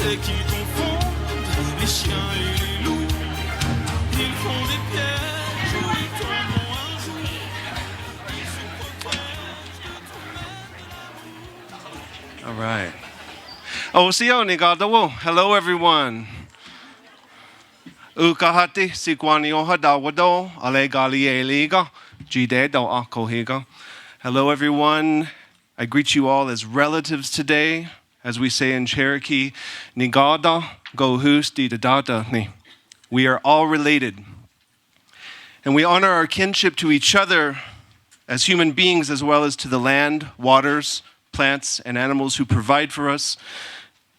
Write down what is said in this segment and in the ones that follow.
c'est qu'ils confondent les chiens et les loups. Ils font des pièges où ils tomberont un jour. Ils se protègent de tout mal. All right. Oh, hello, everyone. Ukahati sikwani ohada wado ale gali eliga jide do akohiga. Hello, everyone. I greet you all as relatives today, as we say in Cherokee, Nigada gohus di dada ni. We are all related. And we honor our kinship to each other as human beings, as well as to the land, waters, plants, and animals who provide for us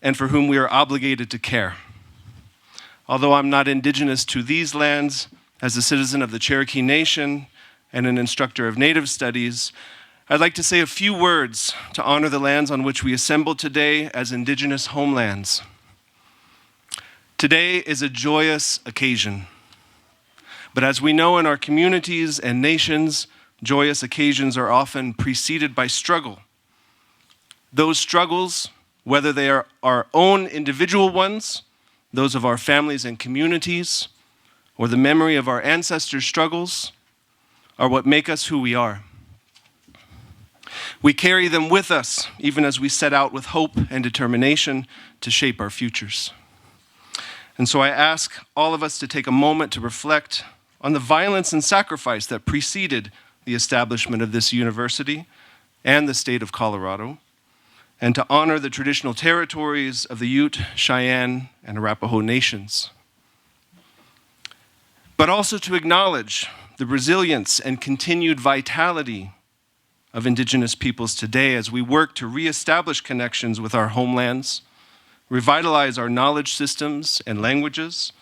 and for whom we are obligated to care. Although I'm not indigenous to these lands, as a citizen of the Cherokee Nation and an instructor of Native Studies, I'd like to say a few words to honor the lands on which we assemble today as indigenous homelands. Today is a joyous occasion. But as we know in our communities and nations, joyous occasions are often preceded by struggle. Those struggles, whether they are our own individual ones, those of our families and communities, or the memory of our ancestors' struggles, are what make us who we are. We carry them with us, even as we set out with hope and determination to shape our futures. And so I ask all of us to take a moment to reflect on the violence and sacrifice that preceded the establishment of this university and the state of Colorado, and to honor the traditional territories of the Ute, Cheyenne, and Arapaho nations. But also to acknowledge the resilience and continued vitality of indigenous peoples today as we work to reestablish connections with our homelands, revitalize our knowledge systems and languages,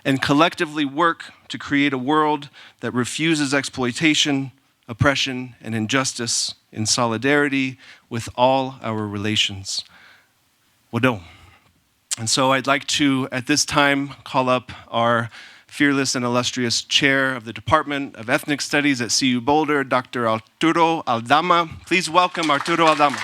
and collectively work to create a world that refuses exploitation, oppression, and injustice in solidarity with all our relations. Wado. And so I'd like to, at this time, call up our fearless and illustrious chair of the Department of Ethnic Studies at CU Boulder, Dr. Arturo Aldama. Please welcome Arturo Aldama.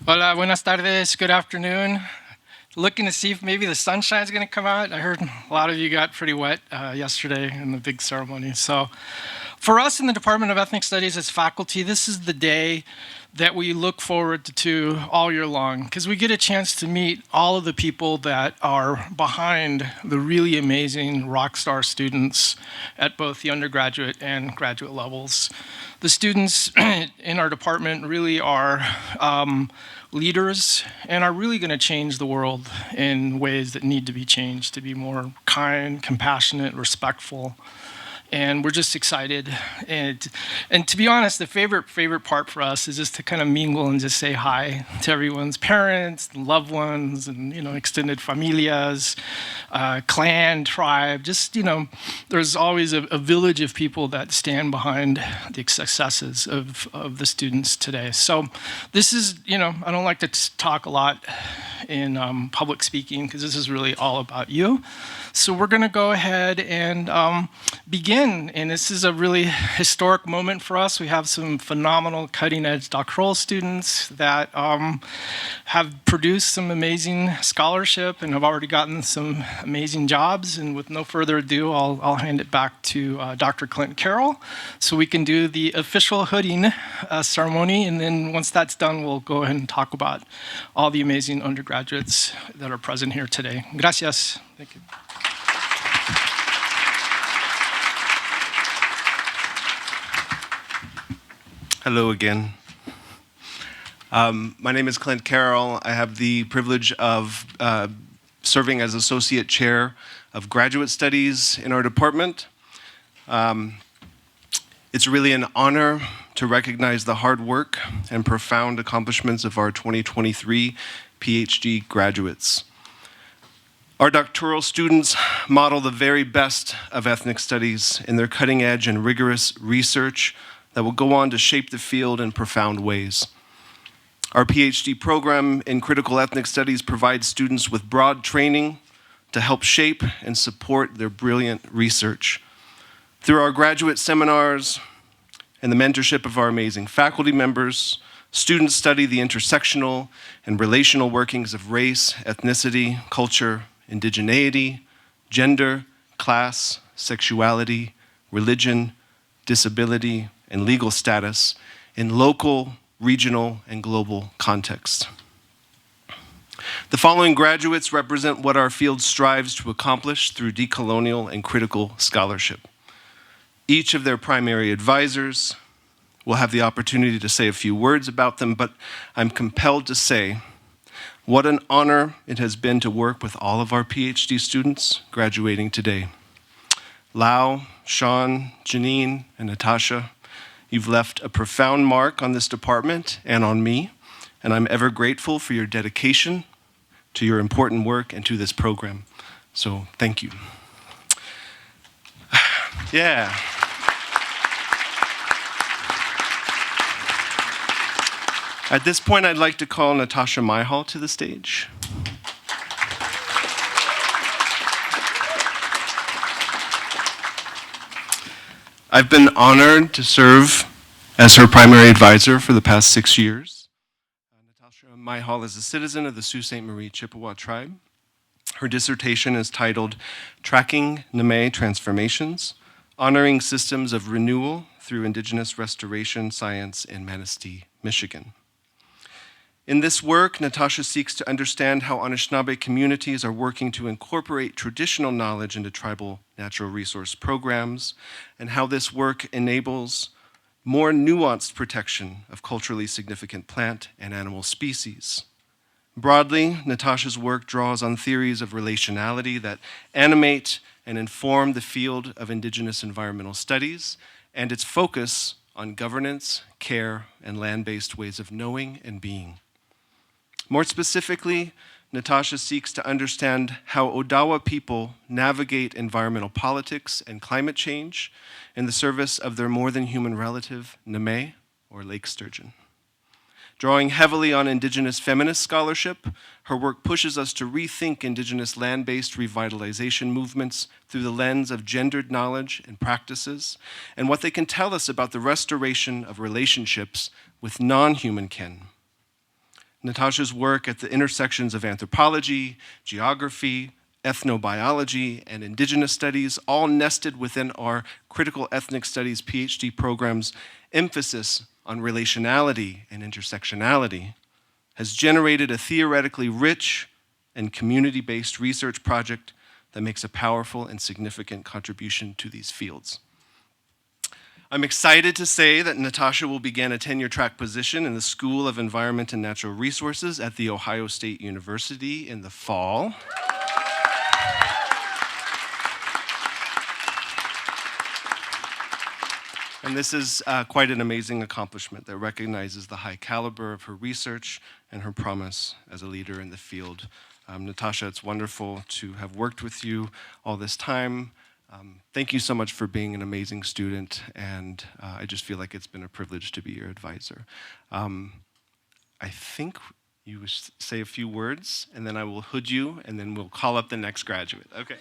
Hola, buenas tardes, good afternoon. Looking to see if maybe the sunshine's gonna come out. I heard a lot of you got pretty wet yesterday in the big ceremony. So for us in the Department of Ethnic Studies as faculty, this is the day that we look forward to all year long, because we get a chance to meet all of the people that are behind the really amazing rock star students at both the undergraduate and graduate levels. The students in our department really are leaders and are really going to change the world in ways that need to be changed, to be more kind, compassionate, respectful. And we're just excited. And to be honest, the favorite part for us is just to kind of mingle and just say hi to everyone's parents, and loved ones, and extended familias, clan, tribe. Just there's always a village of people that stand behind the successes of the students today. So this is I don't like to talk a lot in public speaking because this is really all about you. So we're going to go ahead and begin, and this is a really historic moment for us. We have some phenomenal cutting-edge doctoral students that have produced some amazing scholarship and have already gotten some amazing jobs. And with no further ado, I'll hand it back to Dr. Clint Carroll so we can do the official hooding ceremony, and then once that's done, we'll go ahead and talk about all the amazing undergraduates that are present here today. Gracias. Thank you. Hello again. My name is Clint Carroll. I have the privilege of serving as Associate Chair of Graduate Studies in our department. It's really an honor to recognize the hard work and profound accomplishments of our 2023 PhD graduates. Our doctoral students model the very best of ethnic studies in their cutting-edge and rigorous research that will go on to shape the field in profound ways. Our PhD program in critical ethnic studies provides students with broad training to help shape and support their brilliant research. Through our graduate seminars and the mentorship of our amazing faculty members, students study the intersectional and relational workings of race, ethnicity, culture, indigeneity, gender, class, sexuality, religion, disability, and legal status in local, regional, and global contexts. The following graduates represent what our field strives to accomplish through decolonial and critical scholarship. Each of their primary advisors will have the opportunity to say a few words about them, but I'm compelled to say what an honor it has been to work with all of our PhD students graduating today. Lau, Sean, Janine, and Natasha, you've left a profound mark on this department and on me, and I'm ever grateful for your dedication to your important work and to this program. So thank you. Yeah. At this point, I'd like to call Natasha Myhall to the stage. I've been honored to serve as her primary advisor for the past 6 years. Natasha Myhall is a citizen of the Sault Ste. Marie Chippewa tribe. Her dissertation is titled Tracking Neme Transformations, Honoring Systems of Renewal Through Indigenous Restoration Science in Manistee, Michigan. In this work, Natasha seeks to understand how Anishinaabe communities are working to incorporate traditional knowledge into tribal natural resource programs, and how this work enables more nuanced protection of culturally significant plant and animal species. Broadly, Natasha's work draws on theories of relationality that animate and inform the field of Indigenous environmental studies and its focus on governance, care, and land-based ways of knowing and being. More specifically, Natasha seeks to understand how Odawa people navigate environmental politics and climate change in the service of their more than human relative, Neme, or lake sturgeon. Drawing heavily on Indigenous feminist scholarship, her work pushes us to rethink Indigenous land-based revitalization movements through the lens of gendered knowledge and practices, and what they can tell us about the restoration of relationships with non-human kin. Natasha's work at the intersections of anthropology, geography, ethnobiology, and Indigenous studies, all nested within our critical ethnic studies PhD program's emphasis on relationality and intersectionality, has generated a theoretically rich and community-based research project that makes a powerful and significant contribution to these fields. I'm excited to say that Natasha will begin a tenure-track position in the School of Environment and Natural Resources at The Ohio State University in the fall. And this is quite an amazing accomplishment that recognizes the high caliber of her research and her promise as a leader in the field. Natasha, it's wonderful to have worked with you all this time. Thank you so much for being an amazing student, and I just feel like it's been a privilege to be your advisor. I think you would say a few words, and then I will hood you, and then we'll call up the next graduate. Okay.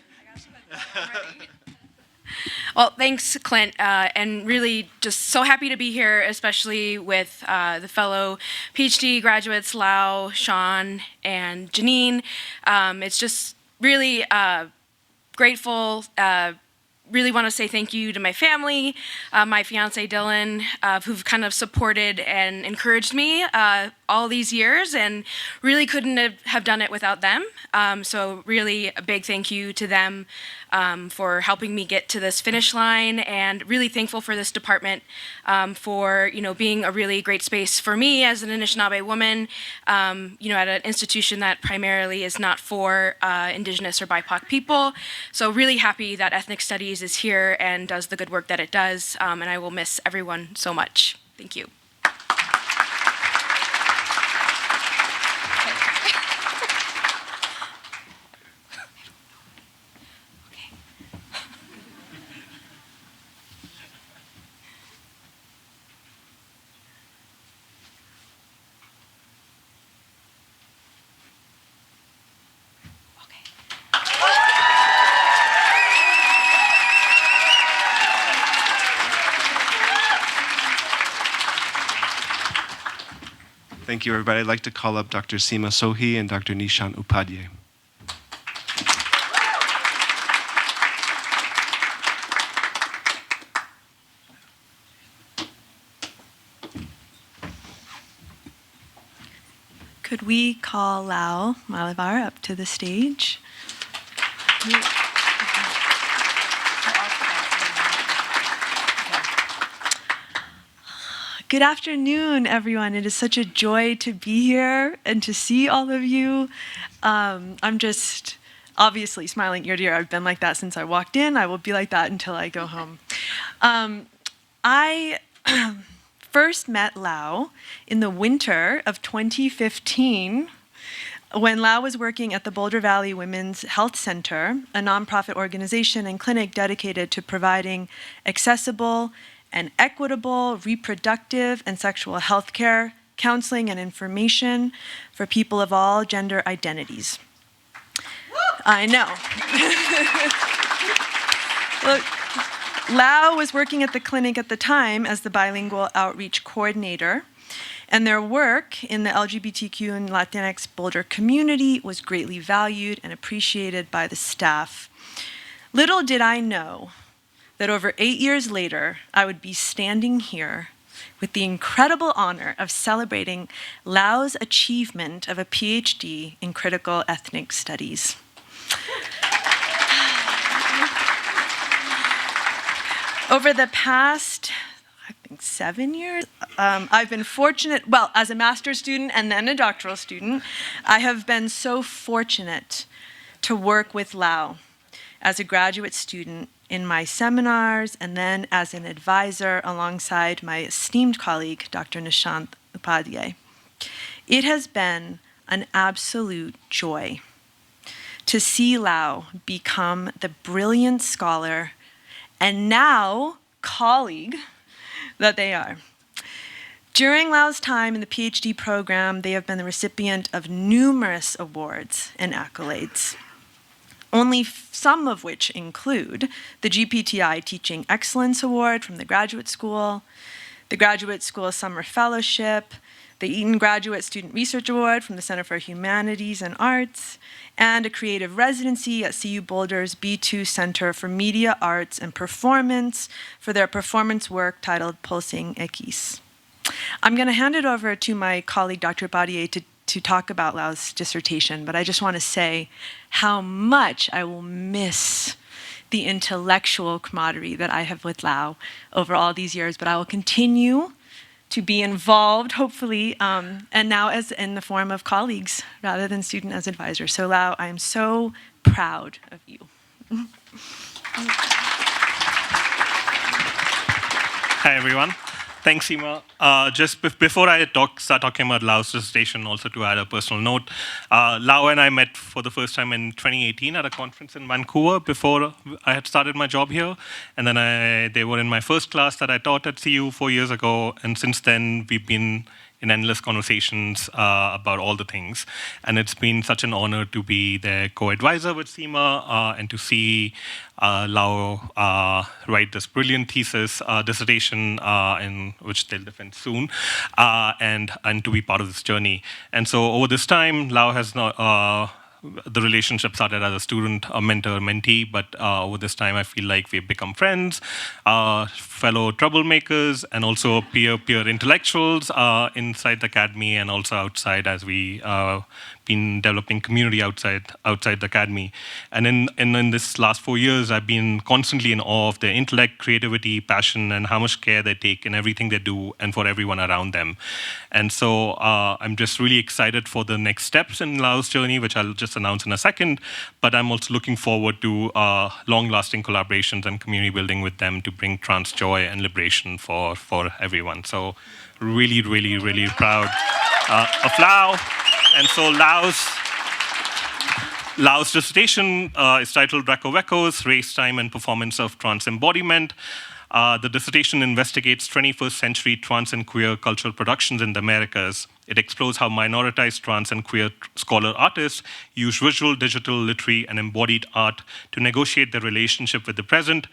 Well, thanks, Clint, and really just so happy to be here, especially with the fellow PhD graduates, Lau, Sean, and Janine. It's just really grateful. Really want to say thank you to my family, my fiance Dylan, who've kind of supported and encouraged me all these years, and really couldn't have done it without them. So really a big thank you to them for helping me get to this finish line, and really thankful for this department for being a really great space for me as an Anishinaabe woman, at an institution that primarily is not for Indigenous or BIPOC people. So really happy that Ethnic Studies is here and does the good work that it does, and I will miss everyone so much. Thank you. Thank you, everybody. I'd like to call up Dr. Seema Sohi and Dr. Nishant Upadhyay. Could we call Lau Malavar up to the stage? Good afternoon, everyone. It is such a joy to be here and to see all of you. I'm just obviously smiling ear to ear. I've been like that since I walked in. I will be like that until I go home. I first met Lau in the winter of 2015 when Lau was working at the Boulder Valley Women's Health Center, a nonprofit organization and clinic dedicated to providing accessible and equitable reproductive and sexual health care, counseling, and information for people of all gender identities. I know. Look, Lau was working at the clinic at the time as the bilingual outreach coordinator, and their work in the LGBTQ and Latinx Boulder community was greatly valued and appreciated by the staff. Little did I know that over 8 years later, I would be standing here with the incredible honor of celebrating Lau's achievement of a PhD in critical ethnic studies. Over the past, I think 7 years, I've been fortunate, well, as a master's student and then a doctoral student, I have been so fortunate to work with Lau as a graduate student in my seminars and then as an advisor alongside my esteemed colleague, Dr. Nishant Upadhyay. It has been an absolute joy to see Lau become the brilliant scholar and now colleague that they are. During Lau's time in the PhD program, they have been the recipient of numerous awards and accolades, only some of which include the GPTI Teaching Excellence Award from the Graduate School, the Graduate School Summer Fellowship, the Eaton Graduate Student Research Award from the Center for Humanities and Arts, and a creative residency at CU Boulder's B2 Center for Media Arts and Performance for their performance work titled Pulsing Equis. I'm going to hand it over to my colleague, Dr. Upadhyay, to talk about Lau's dissertation, but I just want to say how much I will miss the intellectual camaraderie that I have with Lau over all these years, but I will continue to be involved, hopefully, and now as in the form of colleagues rather than student as advisors. So Lau, I am so proud of you. Hi, everyone. Thanks, Seema. Just before I start talking about Lau's dissertation, also to add a personal note, Lau and I met for the first time in 2018 at a conference in Vancouver before I had started my job here. And then they were in my first class that I taught at CU 4 years ago. And since then, we've been in endless conversations about all the things. And it's been such an honor to be their co-advisor with Seema and to see Lau write this brilliant thesis, dissertation, in which they'll defend soon, and to be part of this journey. And so over this time, Lau has not, the relationship started as a student, a mentor, mentee, but over this time I feel like we've become friends, fellow troublemakers, and also peer intellectuals inside the academy and also outside as we been developing community outside the academy. And in this last 4 years, I've been constantly in awe of their intellect, creativity, passion, and how much care they take in everything they do and for everyone around them. And so I'm just really excited for the next steps in Lau's journey, which I'll just announce in a second. But I'm also looking forward to long-lasting collaborations and community building with them to bring trans joy and liberation for everyone. So really, really, really proud of Lau. And so Lau's dissertation is titled Reco-Vecos, Race, Time, and Performance of Trans Embodiment. The dissertation investigates 21st century trans and queer cultural productions in the Americas. It explores how minoritized trans and queer scholar artists use visual, digital, literary, and embodied art to negotiate their relationship with the present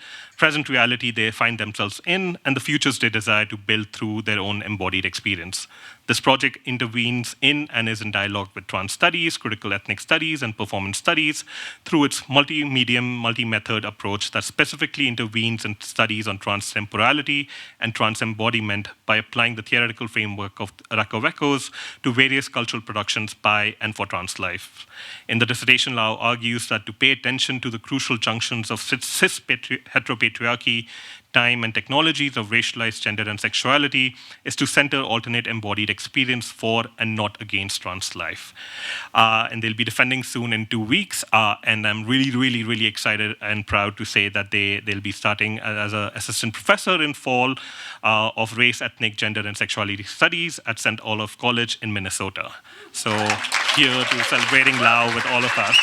reality they find themselves in, and the futures they desire to build through their own embodied experience. This project intervenes in and is in dialogue with trans studies, critical ethnic studies, and performance studies through its multi-medium, multi-method approach that specifically intervenes in studies on trans temporality and trans embodiment by applying the theoretical framework of Rakowekos to various cultural productions by and for trans life. In the dissertation, Lau argues that to pay attention to the crucial junctions of cis heteropatriarchy, time, and technologies of racialized gender and sexuality is to center alternate embodied experience for and not against trans life. And they'll be defending soon in 2 weeks, and I'm really excited and proud to say that they'll be starting as an assistant professor in fall of race, ethnic, gender, and sexuality studies at St. Olaf College in Minnesota. So here to celebrating Lau with all of us.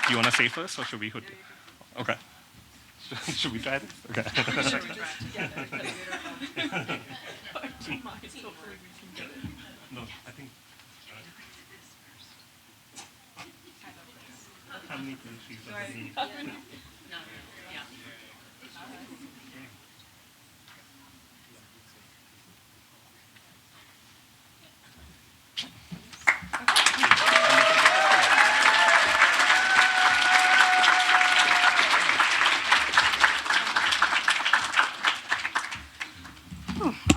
Do you want to say first, or should we? Okay. Should we try this? Okay. Should we try it together? No, I think. How many countries does it need?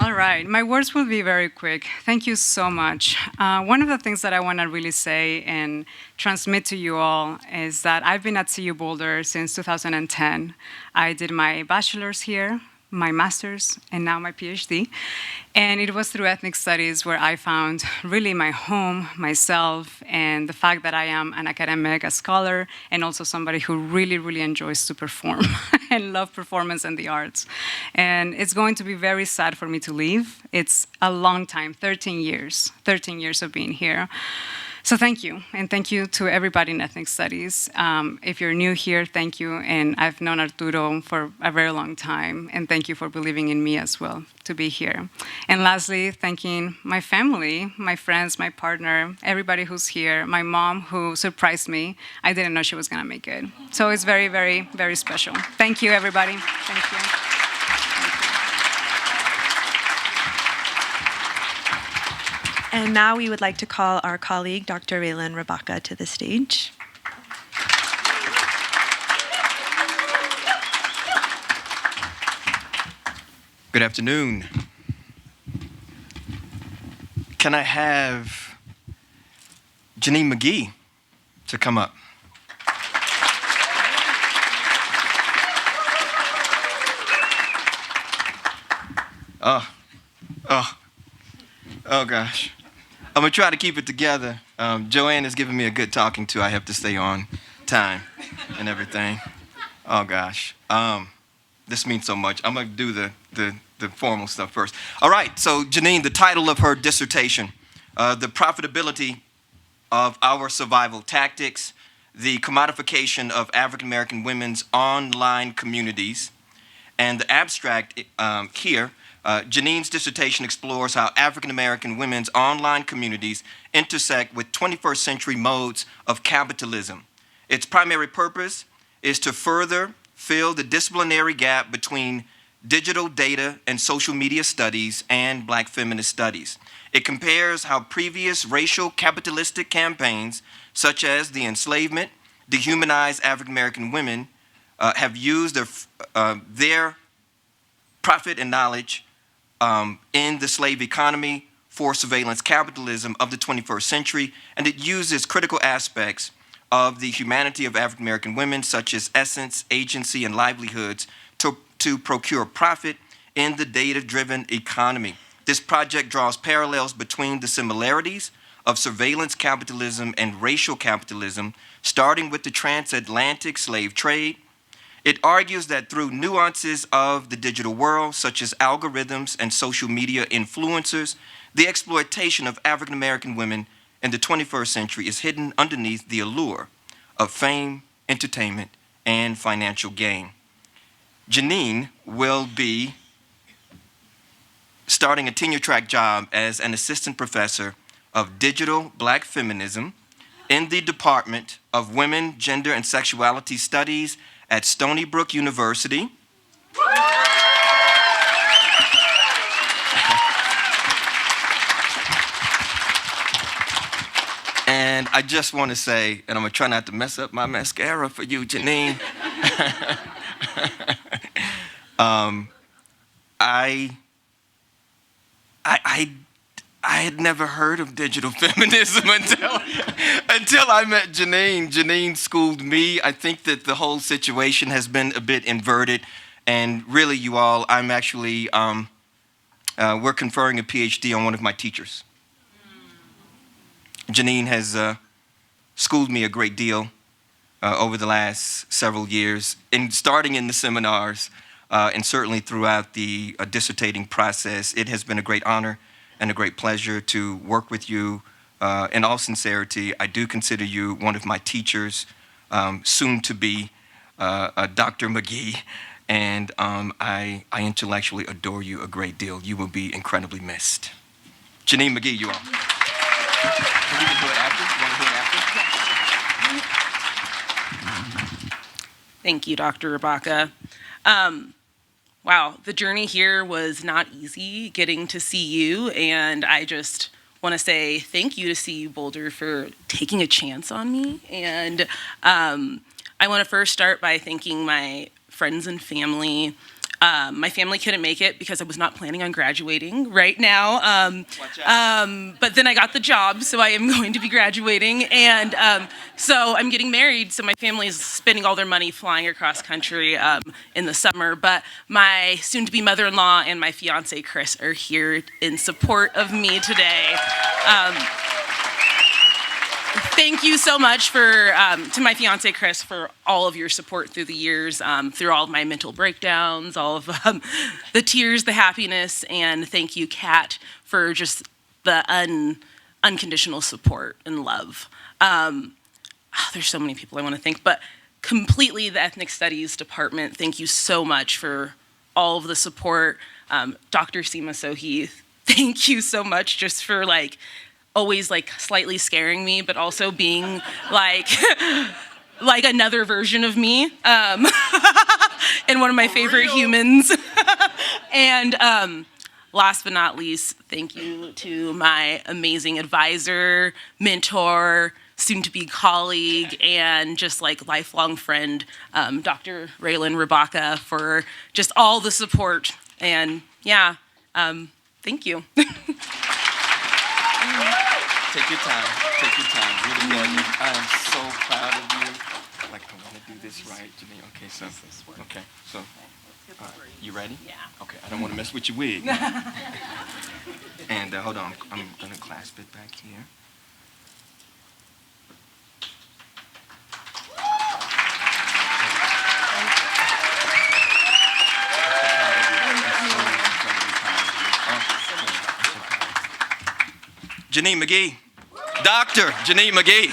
All right, my words will be very quick. Thank you so much. One of the things that I want to really say and transmit to you all is that I've been at CU Boulder since 2010. I did my bachelor's here, my master's, and now my PhD. And it was through ethnic studies where I found really my home, myself, and the fact that I am an academic, a scholar, and also somebody who really enjoys to perform and love performance and the arts. And it's going to be very sad for me to leave. It's a long time, 13 years of being here. So thank you, and thank you to everybody in ethnic studies. If you're new here, thank you, and I've known Arturo for a very long time, and thank you for believing in me as well to be here. And lastly, thanking my family, my friends, my partner, everybody who's here, my mom who surprised me. I didn't know she was gonna make it. So it's very special. Thank you, everybody. Thank you. And now we would like to call our colleague, Dr. Raylan Rabaka, to the stage. Good afternoon. Can I have Janine McGee to come up? Oh gosh. I'm gonna try to keep it together. Joanne is giving me a good talking to. I have to stay on time and everything. Oh gosh. This means so much. I'm gonna do the formal stuff first. All right, so Janine, the title of her dissertation, The Profitability of Our Survival Tactics, the Commodification of African American Women's Online Communities, and the abstract here, Janine's dissertation explores how African American women's online communities intersect with 21st century modes of capitalism. Its primary purpose is to further fill the disciplinary gap between digital data and social media studies and Black feminist studies. It compares how previous racial capitalistic campaigns, such as the enslavement, dehumanized African American women, have used their profit and knowledge in the slave economy for surveillance capitalism of the 21st century, and it uses critical aspects of the humanity of African American women, such as essence, agency, and livelihoods, to procure profit in the data-driven economy. This project draws parallels between the similarities of surveillance capitalism and racial capitalism, starting with the transatlantic slave trade. It argues that through nuances of the digital world, such as algorithms and social media influencers, the exploitation of African American women in the 21st century is hidden underneath the allure of fame, entertainment, and financial gain. Janine will be starting a tenure track job as an assistant professor of digital black feminism in the Department of Women, Gender, and Sexuality Studies at Stony Brook University. And I just want to say, and I'm going to try not to mess up my mascara for you, Janine. I had never heard of digital feminism until I met Janine. Janine schooled me. I think that the whole situation has been a bit inverted. And really, you all, I'm actually, we're conferring a PhD on one of my teachers. Janine has schooled me a great deal over the last several years, starting in the seminars and certainly throughout the dissertating process. It has been a great honor and a great pleasure to work with you. In all sincerity, I do consider you one of my teachers, soon to be Dr. McGee, and I intellectually adore you a great deal. You will be incredibly missed. Janine McGee, you all. You can do it after. You want to do it after? Thank you, Dr. Rabaka. Wow, the journey here was not easy getting to see you, and I just want to say thank you to CU Boulder for taking a chance on me. And I want to first start by thanking my friends and family. My family couldn't make it because I was not planning on graduating right now. But then I got the job, so I am going to be graduating. And so I'm getting married, so my family is spending all their money flying across country in the summer. But my soon-to-be mother-in-law and my fiance, Chris, are here in support of me today. Thank you so much to my fiance, Chris, for all of your support through the years, through all of my mental breakdowns, all of the tears, the happiness, and thank you, Kat, for just the unconditional support and love. There's so many people I want to thank, but completely the Ethnic Studies Department, thank you so much for all of the support. Dr. Seema Sohi, thank you so much just for always slightly scaring me, but also being like another version of me, and one of my favorite humans. And last but not least, thank you to my amazing advisor, mentor, soon-to-be colleague, and just lifelong friend, Dr. Raylan Rabaka, for just all the support. And yeah, thank you. Take your time. Take your time. Really, Daniel. I am so proud of you. I want to do this right, Janine. Okay, so. Okay, so. You ready? Yeah. Okay, I don't want to mess with your wig. And hold on, I'm going to clasp it back here. Janine McGee. Dr. Janine McGee.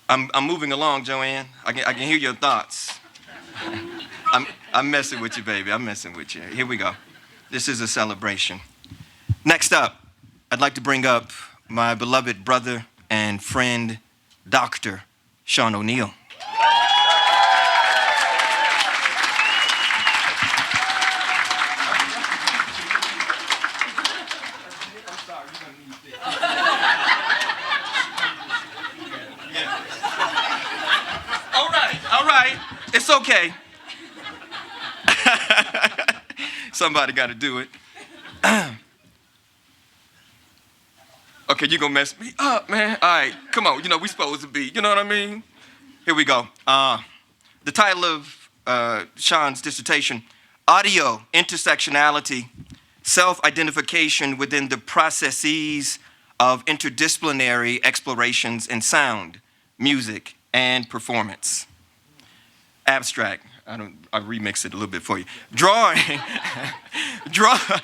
I'm moving along, Joanne. I can hear your thoughts. I'm messing with you, baby. I'm messing with you. Here we go. This is a celebration. Next up, I'd like to bring up my beloved brother and friend, Dr. Sean O'Neill. All right. It's okay. Somebody got to do it. Okay, you're going to mess me up, man. All right, come on. We supposed to be. You know what I mean? Here we go. The title of Sean's dissertation, Audio Intersectionality, Self-Identification Within the Processes of Interdisciplinary Explorations in Sound, Music, and Performance. Abstract. I remix it a little bit for you. Drawing. Drawing.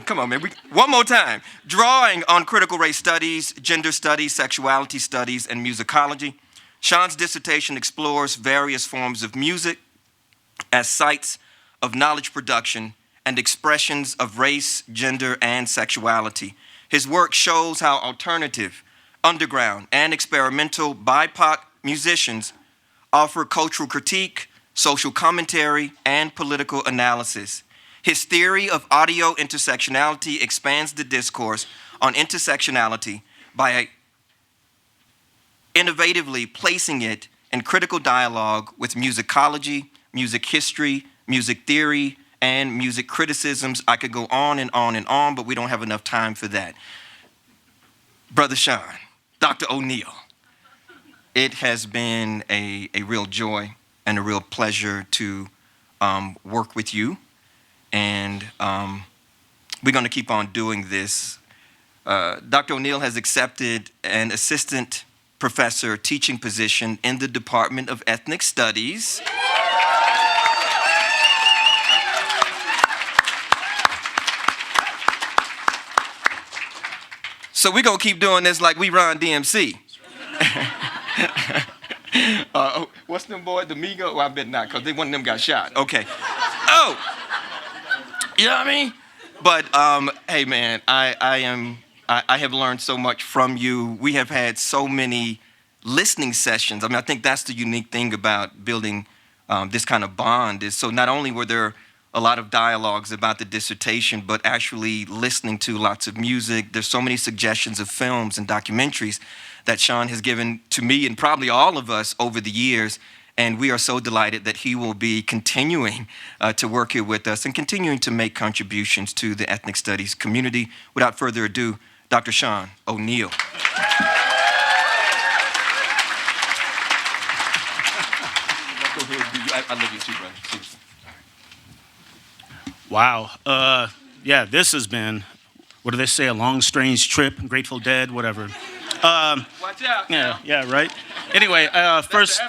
Come on, man. One more time. Drawing on critical race studies, gender studies, sexuality studies, and musicology Sean's dissertation explores various forms of music as sites of knowledge production and expressions of race, gender, and sexuality. His work shows how alternative, underground, and experimental BIPOC musicians offer cultural critique, social commentary, and political analysis. His theory of audio intersectionality expands the discourse on intersectionality by innovatively placing it in critical dialogue with musicology, music history, music theory, and music criticisms. I could go on and on and on, but we don't have enough time for that. Brother Sean, Dr. O'Neill, it has been a real joy and a real pleasure to work with you. And we're going to keep on doing this. Dr. O'Neill has accepted an assistant professor teaching position in the Department of Ethnic Studies. So we're going to keep doing this like we run DMC. What's them boy, the Migo? Well, I bet not, because one of them got shot. Okay. Oh! You know what I mean? But, hey, man, I have learned so much from you. We have had so many listening sessions. I mean, I think that's the unique thing about building this kind of bond is so not only were there a lot of dialogues about the dissertation, but actually listening to lots of music. There's so many suggestions of films and documentaries that Sean has given to me and probably all of us over the years. And we are so delighted that he will be continuing to work here with us and continuing to make contributions to the ethnic studies community. Without further ado, Dr. Sean O'Neill. I love you too, brother. Seriously. Wow. Yeah, this has been, what do they say, a long, strange trip, Grateful Dead, whatever. Watch out. Yeah, right. Anyway, first,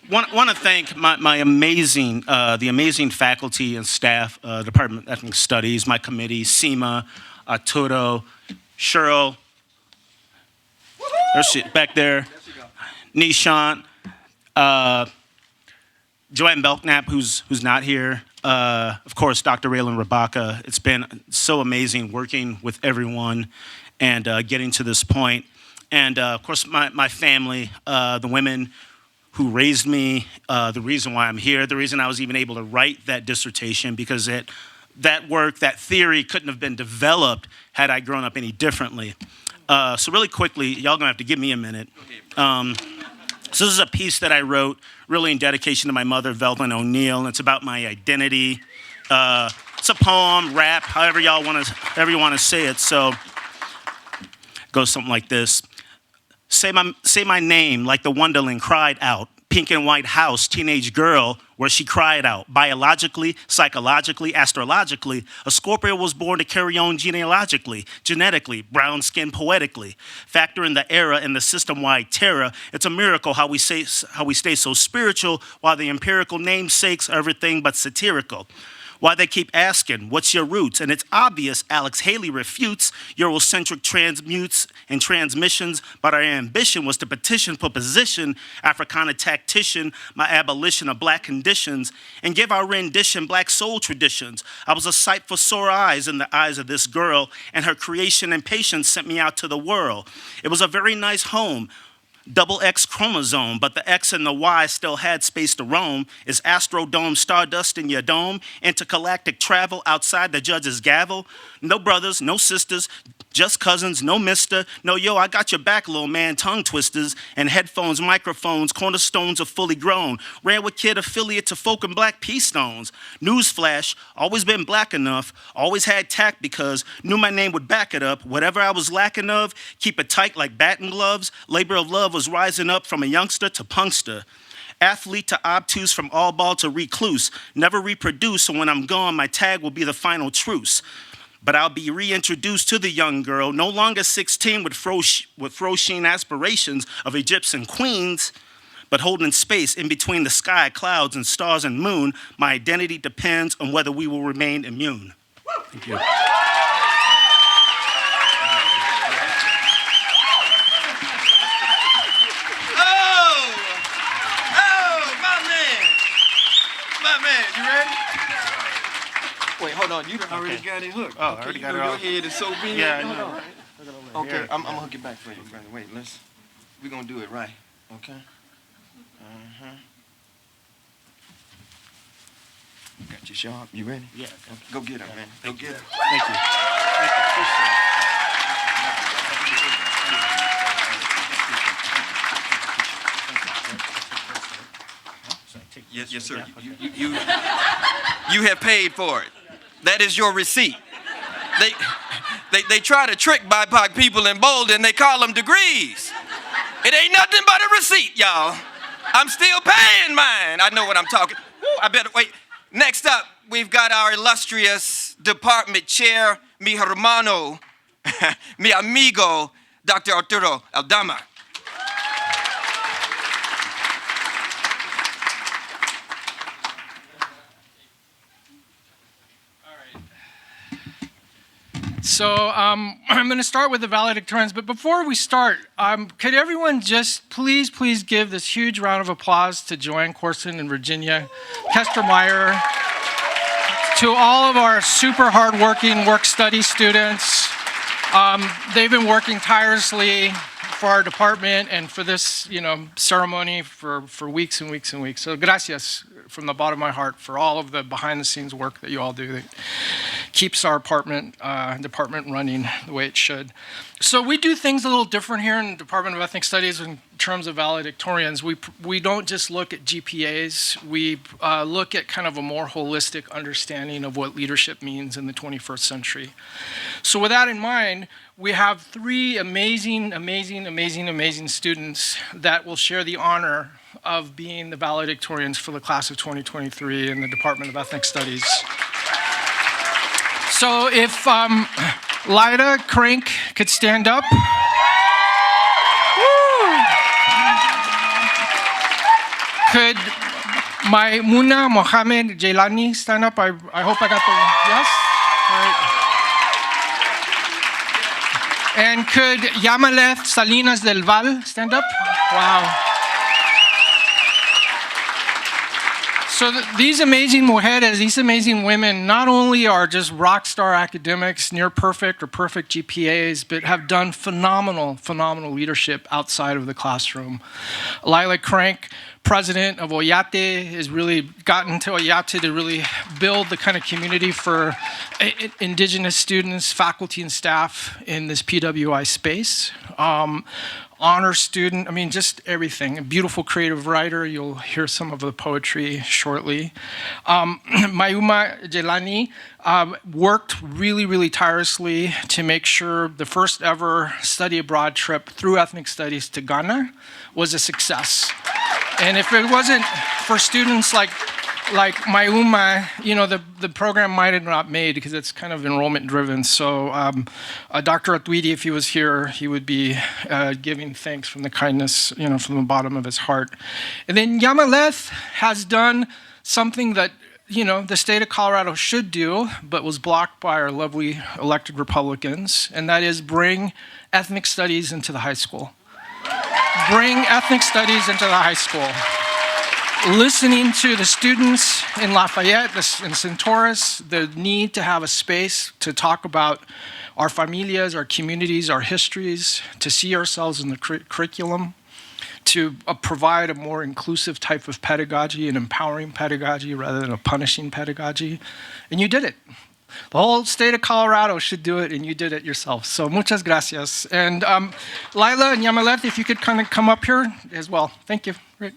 want to thank my amazing, the amazing faculty and staff, Department of Ethnic Studies, my committee, Seema, Arturo, Cheryl, there's she back there, Nishant, Joanne Belknap, who's not here. Of course, Dr. Raylan Rabaka. It's been so amazing working with everyone and getting to this point. And of course, my family, the women who raised me, the reason why I'm here, the reason I was even able to write that dissertation, because that work, that theory couldn't have been developed had I grown up any differently. So really quickly, y'all gonna have to give me a minute. So this is a piece that I wrote really in dedication to my mother, Velvin O'Neill, and it's about my identity. It's a poem, rap, however you want to say it. So it goes something like this. Say my name like the Wonderling cried out. Pink and white house, teenage girl, where she cried out. Biologically, psychologically, astrologically, a Scorpio was born to carry on genealogically, genetically, brown skin poetically. Factor in the era and the system-wide terror. It's a miracle how we stay so spiritual while the empirical namesakes are everything but satirical. Why they keep asking, what's your roots? And it's obvious Alex Haley refutes Eurocentric transmutes and transmissions, but our ambition was to petition for position, Africana tactician, my abolition of black conditions, and give our rendition black soul traditions. I was a sight for sore eyes in the eyes of this girl, and her creation and patience sent me out to the world. It was a very nice home. Double X chromosome, but the X and the Y still had space to roam. Is Astrodome stardust in your dome? Intergalactic travel outside the judge's gavel? No brothers, no sisters, just cousins, no mister. No, yo, I got your back, little man, tongue twisters. And headphones, microphones, cornerstones are fully grown. Ran with kid affiliate to folk and black peace stones. Newsflash, always been black enough. Always had tact because knew my name would back it up. Whatever I was lacking of, keep it tight like batting gloves. Labor of love was rising up from a youngster to punkster. Athlete to obtuse, from all ball to recluse. Never reproduce, so when I'm gone, my tag will be the final truce. But I'll be reintroduced to the young girl, no longer 16 with Frosheen aspirations of Egyptian queens, but holding space in between the sky, clouds, and stars and moon. My identity depends on whether we will remain immune. Thank you. Oh, hold on. You done already got it hooked. Oh, I already got it all. Your head is so big. Yeah, I Hold know, on. right? Okay, I'm gonna hook it back for you, brother. Wait, we're gonna do it right. Okay? Got you sharp. You ready? Yeah. Okay, go get her, man. Go get her. Thank you. Thank you. Appreciate it. Yes, sir. You have paid for it. That is your receipt. They try to trick BIPOC people in Boulder and they call them degrees. It ain't nothing but a receipt, y'all. I'm still paying mine. I know what I'm talking. Woo, I better wait. Next up, we've got our illustrious department chair, mi hermano, mi amigo, Dr. Arturo Aldama. So I'm going to start with the valedictorians, but before we start, could everyone just please give this huge round of applause to Joanne Corson and Virginia Kester Meyer, to all of our super hardworking work-study students. They've been working tirelessly for our department and for this, ceremony for weeks and weeks and weeks. So gracias from the bottom of my heart for all of the behind-the-scenes work that you all do that keeps our department running the way it should. So we do things a little different here in the Department of Ethnic Studies in terms of valedictorians. We don't just look at GPAs. We look at kind of a more holistic understanding of what leadership means in the 21st century. So with that in mind, we have 3 amazing students that will share the honor of being the valedictorians for the class of 2023 in the Department of Ethnic Studies. So if Lyda Crank could stand up. Could Maimuna Mohammed Jailani stand up? I hope I got the, yes? All right. And could Yamaleth Salinas del Val stand up? Wow. So these amazing mujeres, these amazing women, not only are just rock star academics, near perfect or perfect GPAs, but have done phenomenal leadership outside of the classroom. Lila Crank, president of Oyate, has really gotten to Oyate to really build the kind of community for indigenous students, faculty, and staff in this PWI space. Honor student, just everything. A beautiful creative writer. You'll hear some of the poetry shortly. Mayuma Jelani worked really tirelessly to make sure the first ever study abroad trip through ethnic studies to Ghana was a success. And if it wasn't for students like Mayuma, the program might have not made because it's kind of enrollment driven. So Dr. Atwidi, if he was here, he would be giving thanks from the kindness, from the bottom of his heart. And then Yamaleth has done something that, the state of Colorado should do, but was blocked by our lovely elected Republicans, and that is bring ethnic studies into the high school. Bring ethnic studies into the high school. Listening to the students in Lafayette and Centaurus, the need to have a space to talk about our familias, our communities, our histories, to see ourselves in the curriculum, to provide a more inclusive type of pedagogy, an empowering pedagogy rather than a punishing pedagogy. And you did it. The whole state of Colorado should do it, and you did it yourself. So muchas gracias. And Lila and Yamaleth, if you could kind of come up here as well. Thank you. Great.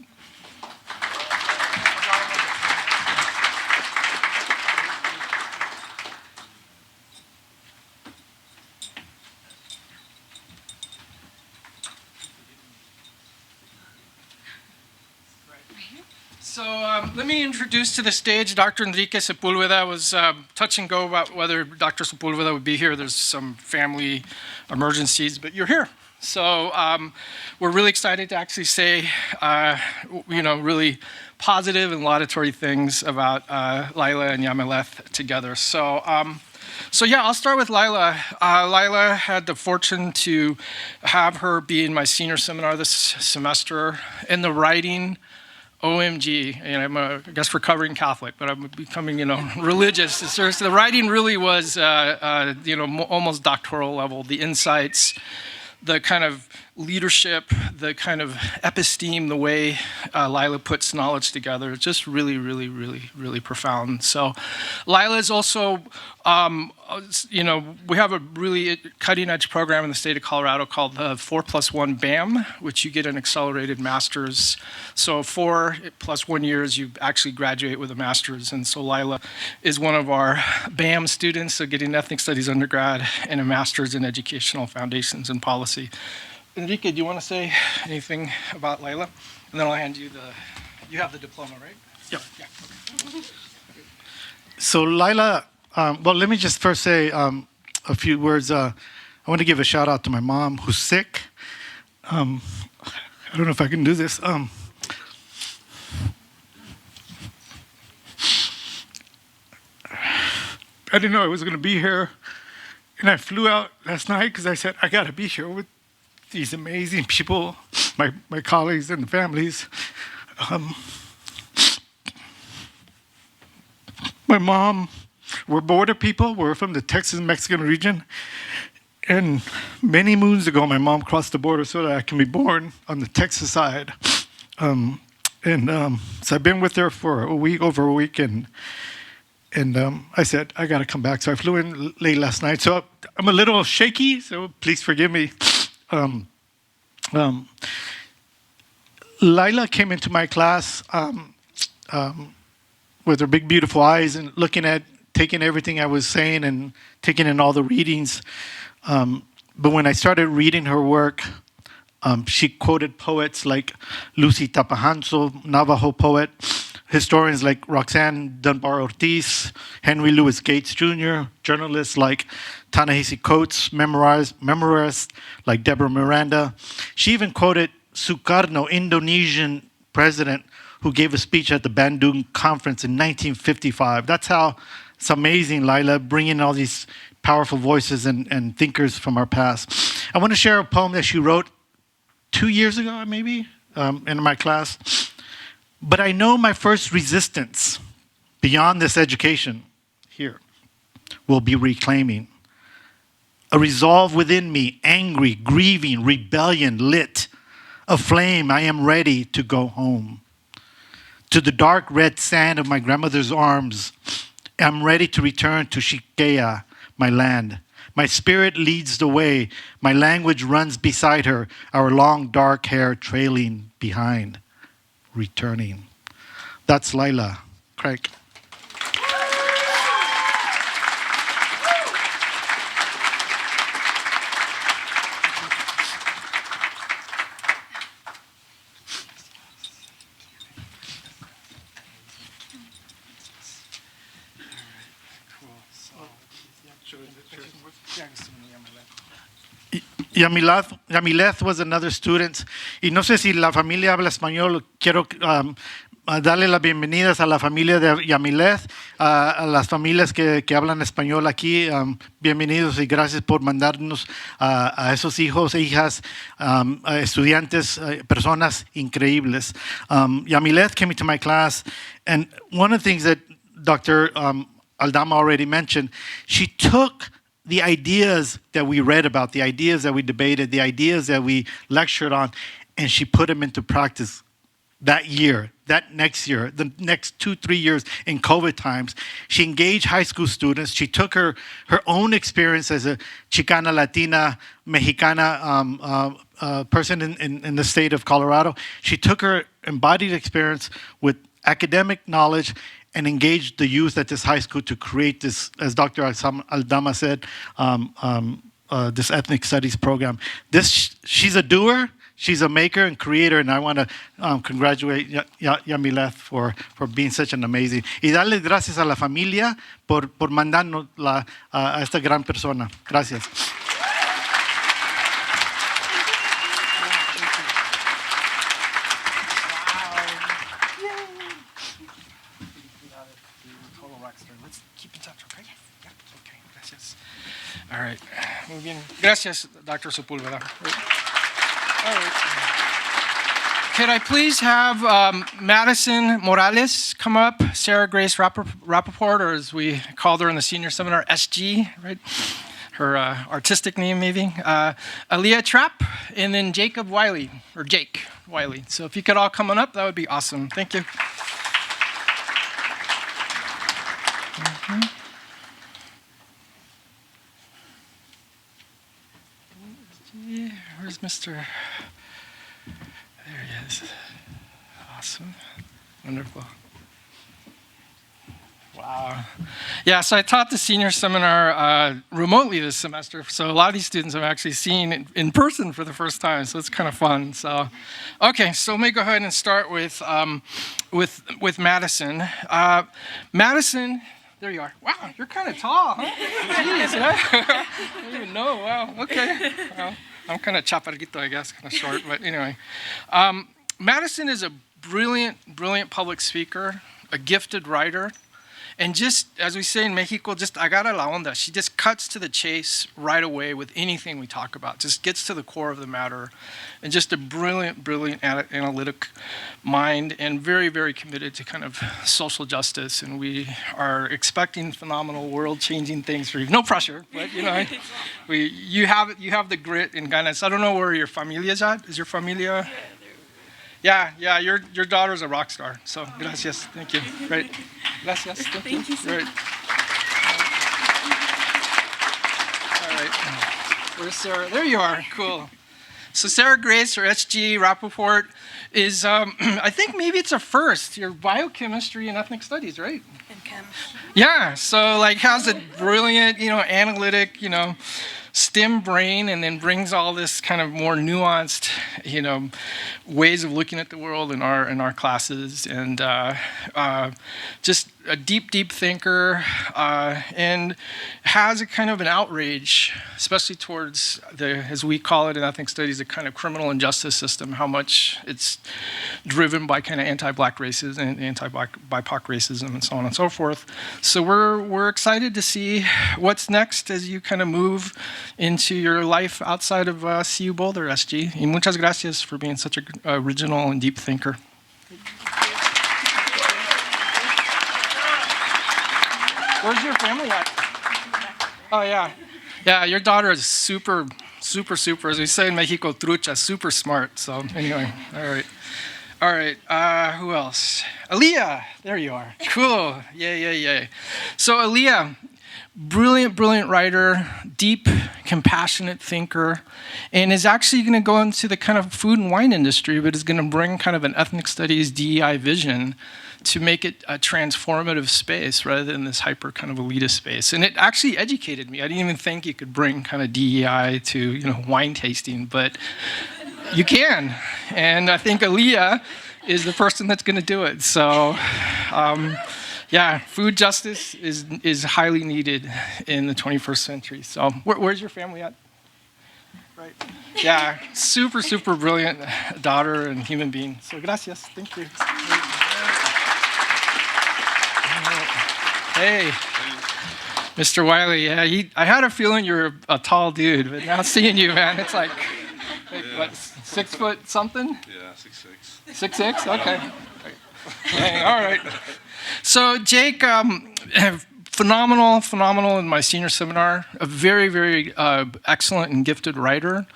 So let me introduce to the stage Dr. Enrique Sepulveda. Was touch and go about whether Dr. Sepulveda would be here. There's some family emergencies, but you're here. So we're really excited to actually say, really positive and laudatory things about Lila and Yamaleth together. So yeah, I'll start with Lila. Lila had the fortune to have her be in my senior seminar this semester in the writing OMG, and I'm a, I guess, recovering Catholic, but I'm becoming, religious. So the writing really was, almost doctoral level. The insights, the kind of leadership, the kind of episteme, the way Lila puts knowledge together, it's just really, really, really, really profound. So Lila is also, we have a really cutting edge program in the state of Colorado called the 4+1 BAM, which you get an accelerated master's. So 4+1 years, you actually graduate with a master's. And so Lila is one of our BAM students, so getting ethnic studies undergrad and a master's in educational foundations and policy. Enrique, do you want to say anything about Lila? And then I'll hand you you have the diploma, right? Yep. Yeah. Okay. So Lila, well, let me just first say a few words. I want to give a shout out to my mom who's sick. I don't know if I can do this. I didn't know I was going to be here. And I flew out last night because I said, I got to be here with these amazing people, my colleagues and families. My mom, we're border people. We're from the Texas-Mexican region. And many moons ago, my mom crossed the border so that I can be born on the Texas side. So I've been with her for over a week, and I said, I got to come back. So I flew in late last night. So I'm a little shaky, so please forgive me. Lila came into my class with her big, beautiful eyes and taking everything I was saying and taking in all the readings. But when I started reading her work, she quoted poets like Lucy Tapahanso, Navajo poet, historians like Roxanne Dunbar Ortiz, Henry Louis Gates Jr., journalists like Ta-Nehisi Coates, memoirists like Deborah Miranda. She even quoted Sukarno, Indonesian president who gave a speech at the Bandung Conference in 1955. That's how it's amazing, Lila, bringing all these powerful voices and thinkers from our past. I want to share a poem that she wrote 2 years ago, maybe, in my class. But I know my first resistance beyond this education here will be reclaiming. A resolve within me, angry, grieving, rebellion lit. A flame, I am ready to go home. To the dark red sand of my grandmother's arms, I'm ready to return to Shikea, my land. My spirit leads the way. My language runs beside her, our long dark hair trailing behind. Returning. That's Lila. Craig. Yamileth was another student. Y no sé si la familia habla español. Quiero darle las bienvenidas a la familia de Yamileth, a las familias que hablan español aquí. Bienvenidos y gracias por mandarnos a esos hijos e hijas, estudiantes, personas increíbles. Yamileth came into my class, and one of the things that Dr. Aldama already mentioned, she took the ideas that we read about, the ideas that we debated, the ideas that we lectured on, and she put them into practice that year, that next year, the next 2-3 years in COVID times. She engaged high school students. She took her own experience as a Chicana, Latina, Mexicana person in the state of Colorado. She took her embodied experience with academic knowledge and engaged the youth at this high school to create this, as Dr. Aldama said, this ethnic studies program. She's a doer, she's a maker and creator, and I want to congratulate Yamileth for being such an amazing. Y darle gracias a la familia por mandarnos a esta gran persona. Gracias. All right. Muy bien. Gracias, Dr. Sepúlveda. All right. Could I please have Madison Morales come up, Sarah Grace Rappaport, or as we called her in the senior seminar, SG, right? Her artistic name, maybe. Aaliyah Trapp, and then Jacob Wiley, or Jake Wiley. So if you could all come on up, that would be awesome. Thank you. Where's Mr. There he is. Awesome. Wonderful. Wow. Yeah, so I taught the senior seminar remotely this semester. So a lot of these students I've actually seen in person for the first time. So it's kind of fun. So, okay, so let me go ahead and start with Madison. Madison, there you are. Wow, you're kind of tall, huh? Jeez, I didn't even know. Wow, okay. Well, I'm kind of chaparrito, I guess, kind of short, but anyway. Madison is a brilliant, brilliant public speaker, a gifted writer, and just, as we say in Mexico, just agarra la onda. She just cuts to the chase right away with anything we talk about, just gets to the core of the matter, and just a brilliant, brilliant analytic mind, and very, very committed to kind of social justice, and we are expecting phenomenal, world-changing things for you. No pressure, but you know, you have the grit and guidance. I don't know where your familia is at. Is your familia? Yeah, your daughter's a rock star. So, gracias, thank you. Right, gracias, thank you. Right. All right. Where's Sarah? There you are. Cool. So Sarah Grace, or SG Rappaport, is I think maybe it's a first. Your biochemistry and ethnic studies, right? And chem. Yeah. So like has a brilliant, analytic, STEM brain, and then brings all this kind of more nuanced, ways of looking at the world in our classes, and just a deep, deep thinker, and has a kind of an outrage, especially towards as we call it in ethnic studies, the kind of criminal injustice system, how much it's driven by kind of anti-Black racism and anti-BIPOC racism and so on and so forth. So we're excited to see what's next as you kind of move into your life outside of CU Boulder, SG. Y muchas gracias for being such an original and deep thinker. Where's your family at? Oh, yeah. Yeah, your daughter is super, super, super, as we say in Mexico, trucha, super smart. So anyway, all right. Who else? Aaliyah, there you are. Cool. Yay. So Aaliyah, brilliant, brilliant writer, deep, compassionate thinker, and is actually going to go into the kind of food and wine industry, but is going to bring kind of an ethnic studies DEI vision to make it a transformative space rather than this hyper kind of elitist space. And it actually educated me. I didn't even think you could bring kind of DEI to wine tasting, but you can. And I think Aaliyah is the person that's going to do it. So. Yeah, food justice is highly needed in the 21st century. So where's your family at? Right. Yeah, super, super brilliant daughter and human being. So gracias. Thank you. Hey, Mr. Wiley. Yeah, I had a feeling you were a tall dude, but now seeing you, man, it's like what, 6 foot something? Yeah, 6'6". 6'6"? Okay. Dang, all right. So Jake, phenomenal in my senior seminar. A very, very excellent and gifted writer,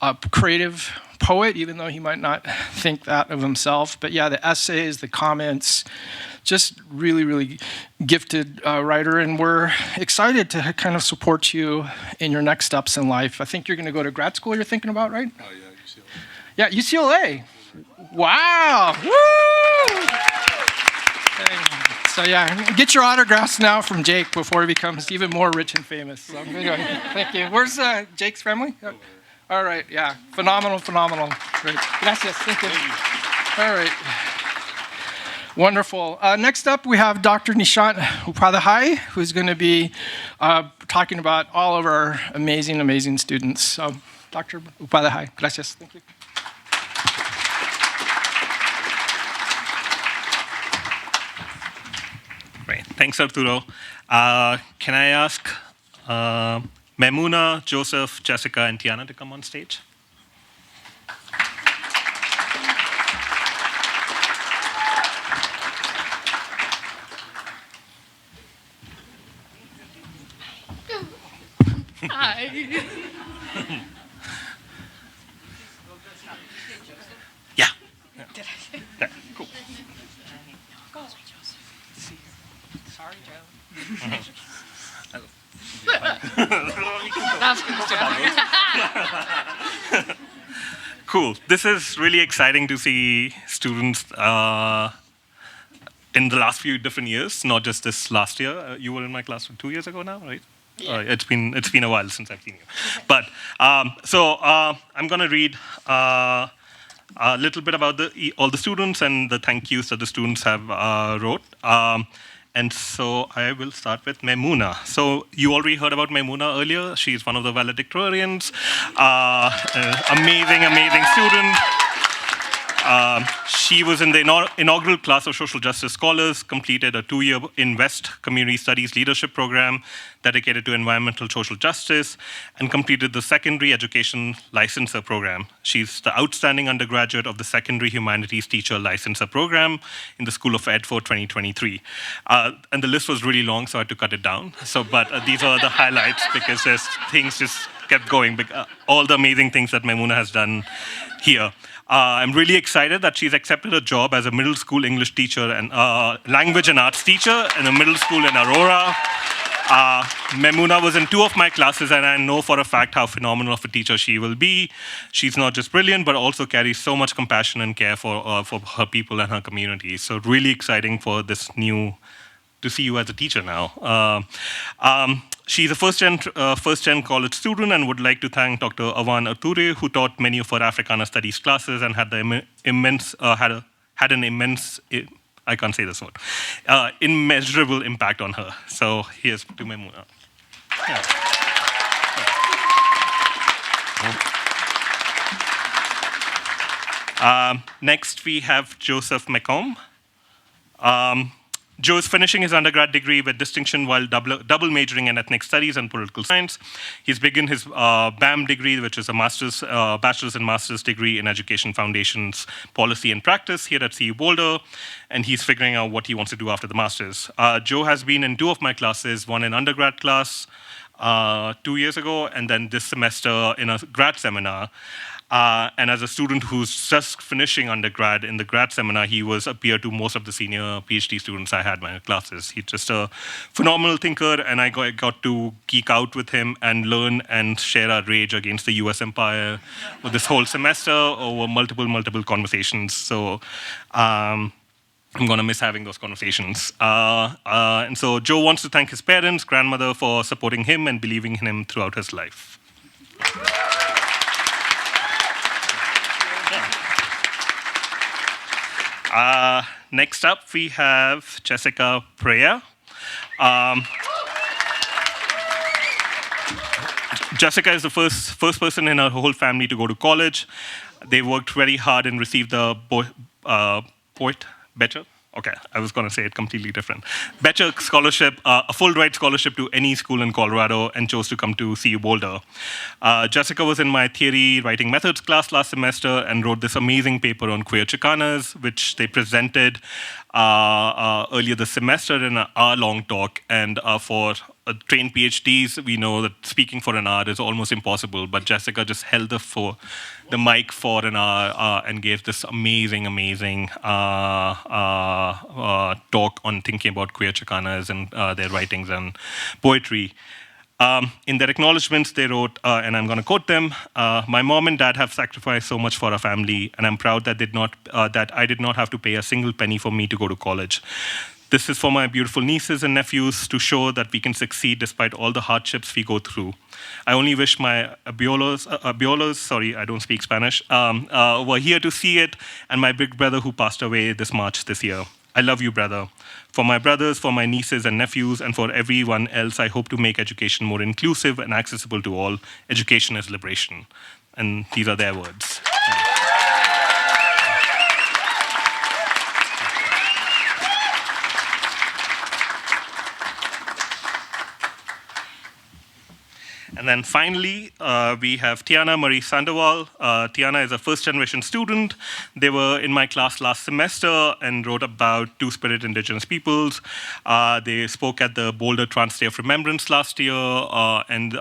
a creative poet, even though he might not think that of himself. But yeah, the essays, the comments, just really, really gifted writer. And we're excited to kind of support you in your next steps in life. I think you're going to go to grad school you're thinking about, right? Oh, yeah, UCLA. Yeah, UCLA. Wow. Woo! So yeah, get your autographs now from Jake before he becomes even more rich and famous. So anyway, thank you. Where's Jake's family? Oh, all right, yeah, phenomenal. Great. Gracias, thank you. All right, wonderful. Next up, we have Dr. Nishant Upadhyay, who's going to be talking about all of our amazing students. So, Dr. Upadhyay, gracias, thank you. Great. Thanks, Arturo. Can I ask Memuna, Joseph, Jessica, and Tiana to come on stage? Hi. Yeah. Yeah. Cool. Sorry, Joe. Cool. This is really exciting to see students in the last few different years, not just this last year. You were in my class 2 years ago now, right? Yeah. It's been a while since I've seen you. But I'm going to read a little bit about all the students and the thank yous that the students have wrote. And so I will start with Maimuna. So you already heard about Maimuna earlier. She's one of the valedictorians. Amazing student. She was in the inaugural class of social justice scholars, completed a 2-year Invest Community Studies leadership program dedicated to environmental social justice, and completed the secondary education licensor program. She's the outstanding undergraduate of the secondary humanities teacher licensor program in the School of Ed for 2023. And the list was really long, so I had to cut it down. But these are the highlights because things just kept going. All the amazing things that Maimuna has done here. I'm really excited that she's accepted a job as a middle school English teacher and language and arts teacher in a middle school in Aurora. Maimuna was in 2 of my classes, and I know for a fact how phenomenal of a teacher she will be. She's not just brilliant, but also carries so much compassion and care for her people and her community. So really exciting for to see you as a teacher now. She's a first-gen college student and would like to thank Dr. Awan Ature, who taught many of her Africana Studies classes and had an immense, I can't say this word, immeasurable impact on her. So here's to Maimuna. Yeah. Next, we have Joseph McComb. Joe is finishing his undergrad degree with distinction while double majoring in ethnic studies and political science. He's begun his BAM degree, which is a bachelor's and master's degree in education foundations, policy and practice here at CU Boulder, and he's figuring out what he wants to do after the master's. Joe has been in 2 of my classes, one in undergrad class 2 years ago, and then this semester in a grad seminar. And as a student who's just finishing undergrad in the grad seminar, he was a peer to most of the senior PhD students I had in my classes. He's just a phenomenal thinker, and I got to geek out with him and learn and share our rage against the US empire with this whole semester over multiple conversations. So I'm going to miss having those conversations. And so Joe wants to thank his parents, grandmother, for supporting him and believing in him throughout his life. Next up, we have Jessica Preya. Jessica is the first person in her whole family to go to college. They worked very hard and received the Becher? Okay, I was going to say it completely different. Becher Scholarship, a full ride scholarship to any school in Colorado, and chose to come to CU Boulder. Jessica was in my theory writing methods class last semester and wrote this amazing paper on queer Chicanas, which they presented earlier this semester in an hour-long talk. And for trained PhDs, we know that speaking for an hour is almost impossible, but Jessica just held the mic for an hour and gave this amazing talk on thinking about queer Chicanas and their writings and poetry. In their acknowledgements, they wrote, and I'm going to quote them, "My mom and dad have sacrificed so much for our family, and I'm proud that I did not have to pay a single penny for me to go to college. This is for my beautiful nieces and nephews to show that we can succeed despite all the hardships we go through. I only wish my abuelos, sorry, I don't speak Spanish, were here to see it, and my big brother who passed away this March this year. I love you, brother. For my brothers, for my nieces and nephews, and for everyone else, I hope to make education more inclusive and accessible to all. Education is liberation." And these are their words. And then finally, we have Tiana Marie Sandoval. Tiana is a first-generation student. They were in my class last semester and wrote about Two-Spirit Indigenous peoples. They spoke at the Boulder Trans Day of Remembrance last year, and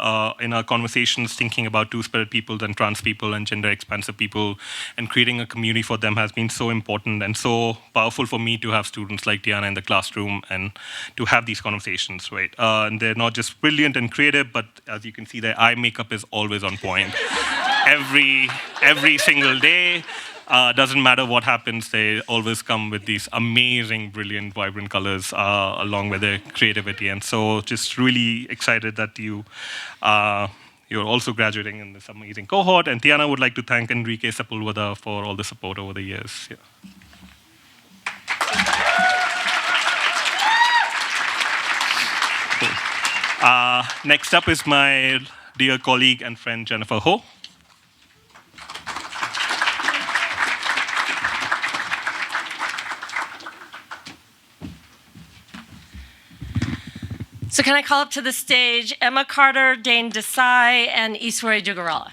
in our conversations thinking about Two-Spirit peoples and trans people and gender-expansive people, and creating a community for them has been so important and so powerful for me to have students like Tiana in the classroom and to have these conversations, right? And they're not just brilliant and creative, but as you can see, their eye makeup is always on point. every single day, doesn't matter what happens, they always come with these amazing, brilliant, vibrant colors along with their creativity. And so just really excited that you're also graduating in this amazing cohort. And Tiana would like to thank Enrique Sepulveda for all the support over the years. Yeah. Next up is my dear colleague and friend, Jennifer Ho. So can I call up to the stage Emma Carter, Dane Desai, and Iswari Dugarala?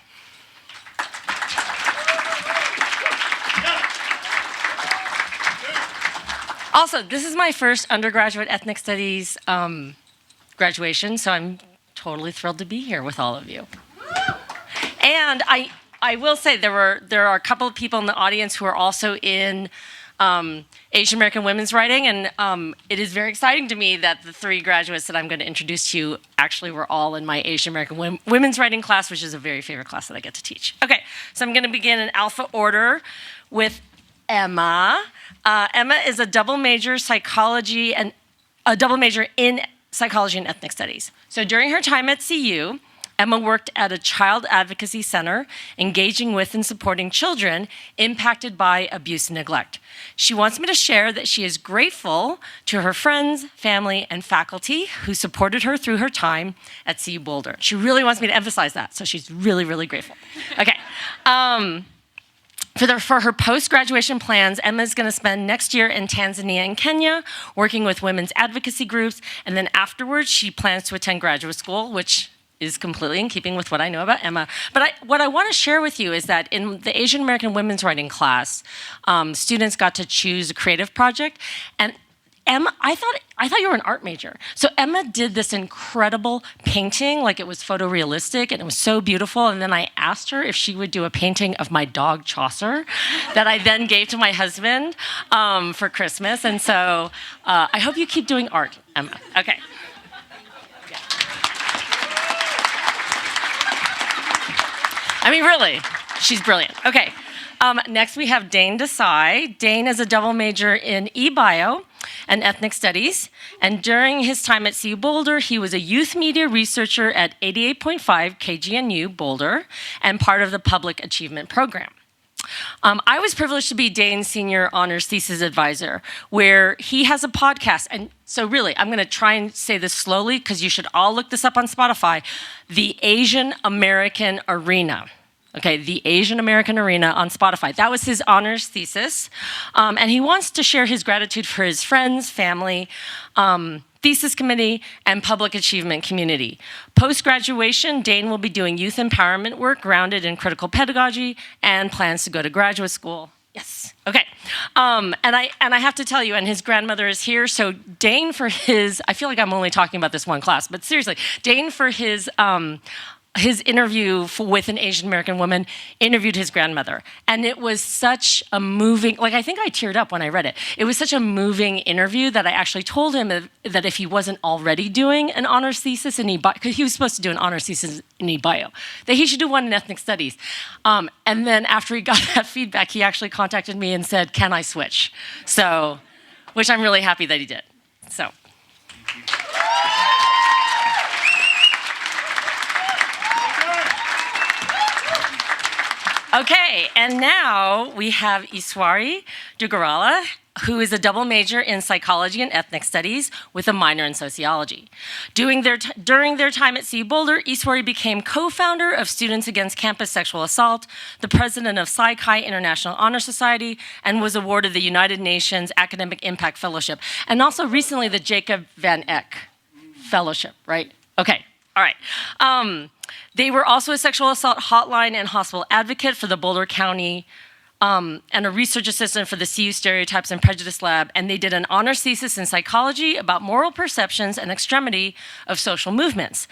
Also, this is my first undergraduate ethnic studies graduation, so I'm totally thrilled to be here with all of you. And I will say there are a couple of people in the audience who are also in Asian American women's writing, and it is very exciting to me that the three graduates that I'm going to introduce to you actually were all in my Asian American women's writing class, which is a very favorite class that I get to teach. Okay, so I'm going to begin in alpha order with Emma. Emma is a double major in psychology and ethnic studies. So during her time at CU, Emma worked at a child advocacy center, engaging with and supporting children impacted by abuse and neglect. She wants me to share that she is grateful to her friends, family, and faculty who supported her through her time at CU Boulder. She really wants me to emphasize that, so she's really, really grateful. Okay. For her post-graduation plans, Emma is going to spend next year in Tanzania and Kenya working with women's advocacy groups, and then afterwards she plans to attend graduate school, which is completely in keeping with what I know about Emma. But what I want to share with you is that in the Asian American women's writing class, students got to choose a creative project, and Emma, I thought you were an art major. So Emma did this incredible painting, like it was photorealistic, and it was so beautiful. And then I asked her if she would do a painting of my dog Chaucer that I then gave to my husband for Christmas. And so I hope you keep doing art, Emma. Okay. Yeah. I mean, really, she's brilliant. Okay. Next, we have Dane Desai. Dane is a double major in e-bio and ethnic studies. And during his time at CU Boulder, he was a youth media researcher at 88.5 KGNU Boulder and part of the Public Achievement Program. I was privileged to be Dane's senior honors thesis advisor, where he has a podcast. And so really, I'm going to try and say this slowly because you should all look this up on Spotify, The Asian American Arena. Okay, The Asian American Arena on Spotify. That was his honors thesis. And he wants to share his gratitude for his friends, family, thesis committee, and public achievement community. Post-graduation, Dane will be doing youth empowerment work grounded in critical pedagogy and plans to go to graduate school. Yes, okay. And I have to tell you, and his grandmother is here, so Dane for his, I feel like I'm only talking about this one class, but seriously, Dane for his interview with an Asian American woman interviewed his grandmother. And it was such a moving, like I think I teared up when I read it. It was such a moving interview that I actually told him that if he wasn't already doing an honors thesis in e-bio, because he was supposed to do an honors thesis in e-bio, that he should do one in ethnic studies. And then after he got that feedback, he actually contacted me and said, can I switch? So, which I'm really happy that he did, so. Okay, and now we have Iswari Dugarala, who is a double major in psychology and ethnic studies with a minor in sociology. During their time at CU Boulder, Iswari became co-founder of Students Against Campus Sexual Assault, the president of Psi Chi International Honor Society, and was awarded the United Nations Academic Impact Fellowship, and also recently the Jacob Van Eck Fellowship, right? Okay. All right. They were also a sexual assault hotline and hospital advocate for the Boulder County and a research assistant for the CU Stereotypes and Prejudice Lab, and they did an honors thesis in psychology about moral perceptions and extremity of social movements.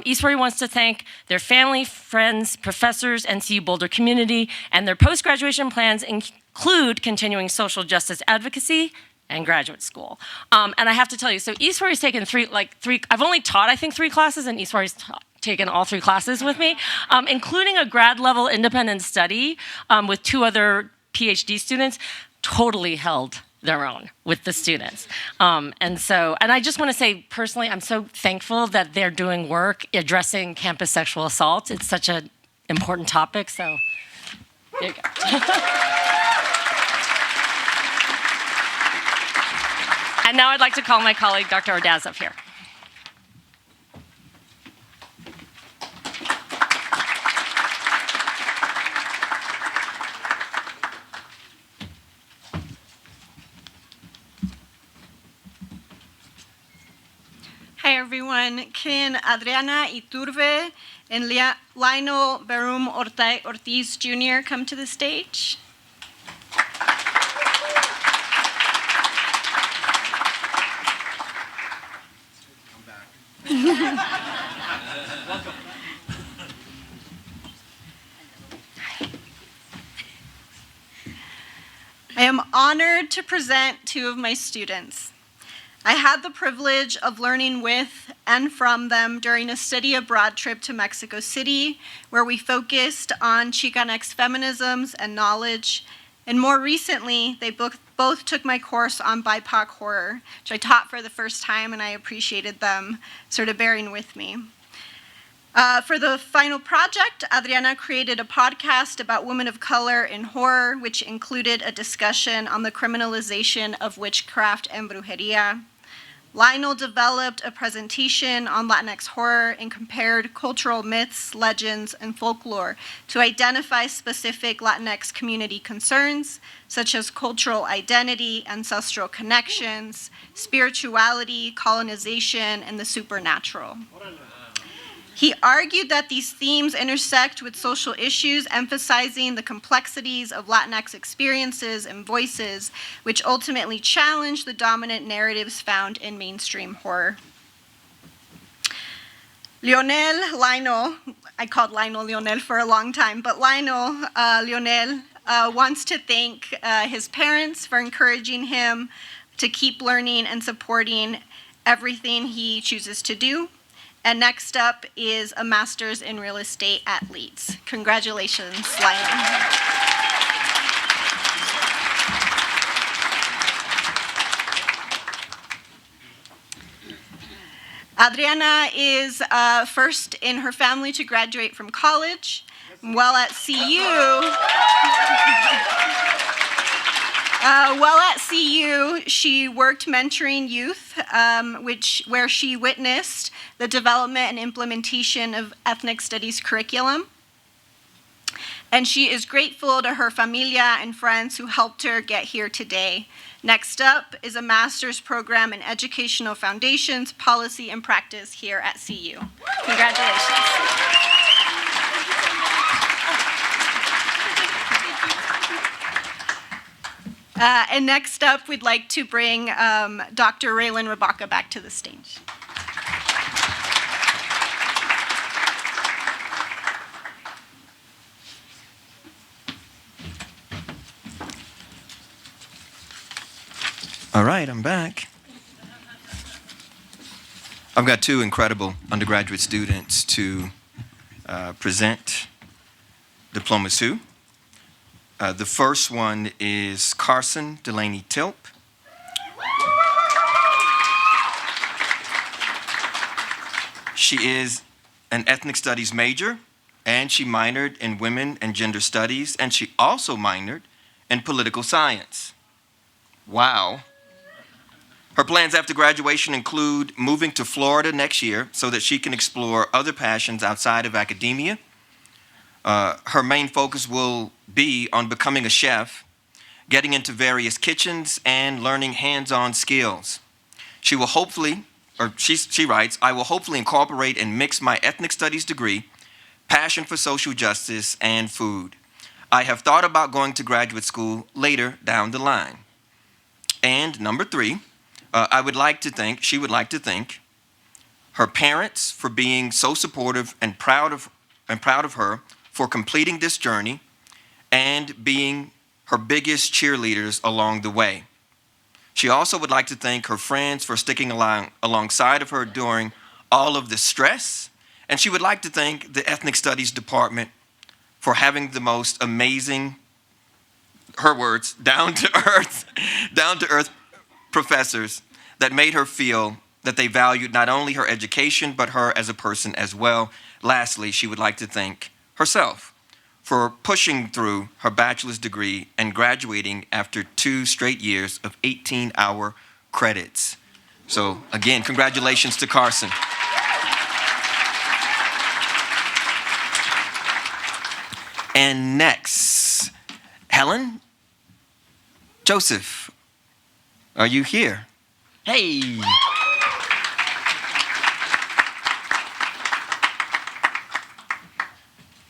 East Warri wants to thank their family, friends, professors, and CU Boulder community, and their post-graduation plans include continuing social justice advocacy and graduate school. And I have to tell you, so East Warri's taken three, I've only taught, I think, 3 classes, and East Warri's taken all 3 classes with me, including a grad level independent study with 2 other PhD students, totally held their own with the students. And I just want to say personally, I'm so thankful that they're doing work addressing campus sexual assault. It's such an important topic, so there you go. And now I'd like to call my colleague, Dr. Ordaz, up here. Hi everyone. Can Adriana Iturbe and Lionel Barum Ortiz Jr. come to the stage? I am honored to present 2 of my students. I had the privilege of learning with and from them during a study abroad trip to Mexico City, where we focused on Chicanx feminisms and knowledge. And more recently, they both took my course on BIPOC horror, which I taught for the first time, and I appreciated them sort of bearing with me. For the final project, Adriana created a podcast about women of color in horror, which included a discussion on the criminalization of witchcraft and brujeria. Lionel developed a presentation on Latinx horror and compared cultural myths, legends, and folklore to identify specific Latinx community concerns, such as cultural identity, ancestral connections, spirituality, colonization, and the supernatural. He argued that these themes intersect with social issues, emphasizing the complexities of Latinx experiences and voices, which ultimately challenge the dominant narratives found in mainstream horror. Lionel, I called Lionel for a long time, but Lionel wants to thank his parents for encouraging him to keep learning and supporting everything he chooses to do. And next up is a master's in real estate at Leeds. Congratulations, Lionel. Adriana is first in her family to graduate from college. While at CU, she worked mentoring youth, where she witnessed the development and implementation of ethnic studies curriculum. And she is grateful to her familia and friends who helped her get here today. Next up is a master's program in educational foundations, policy, and practice here at CU. Congratulations. And next up, we'd like to bring Dr. Raylan Rabaka back to the stage. All right, I'm back. I've got 2 incredible undergraduate students to present diplomas to. The first one is Carson Delaney Tilp. She is an ethnic studies major, and she minored in women and gender studies, and she also minored in political science. Wow. Her plans after graduation include moving to Florida next year so that she can explore other passions outside of academia. Her main focus will be on becoming a chef, getting into various kitchens, and learning hands-on skills. She will hopefully she writes, I will hopefully incorporate and mix my ethnic studies degree, passion for social justice, and food. I have thought about going to graduate school later down the line. And number 3, she would like to thank her parents for being so supportive and proud of her for completing this journey and being her biggest cheerleaders along the way. She also would like to thank her friends for sticking alongside of her during all of the stress. And she would like to thank the Ethnic Studies Department for having the most amazing, her words, down-to-earth professors that made her feel that they valued not only her education, but her as a person as well. Lastly, she would like to thank herself for pushing through her bachelor's degree and graduating after 2 straight years of 18-hour credits. So again, congratulations to Carson. And next, Helen Joseph, are you here? Hey.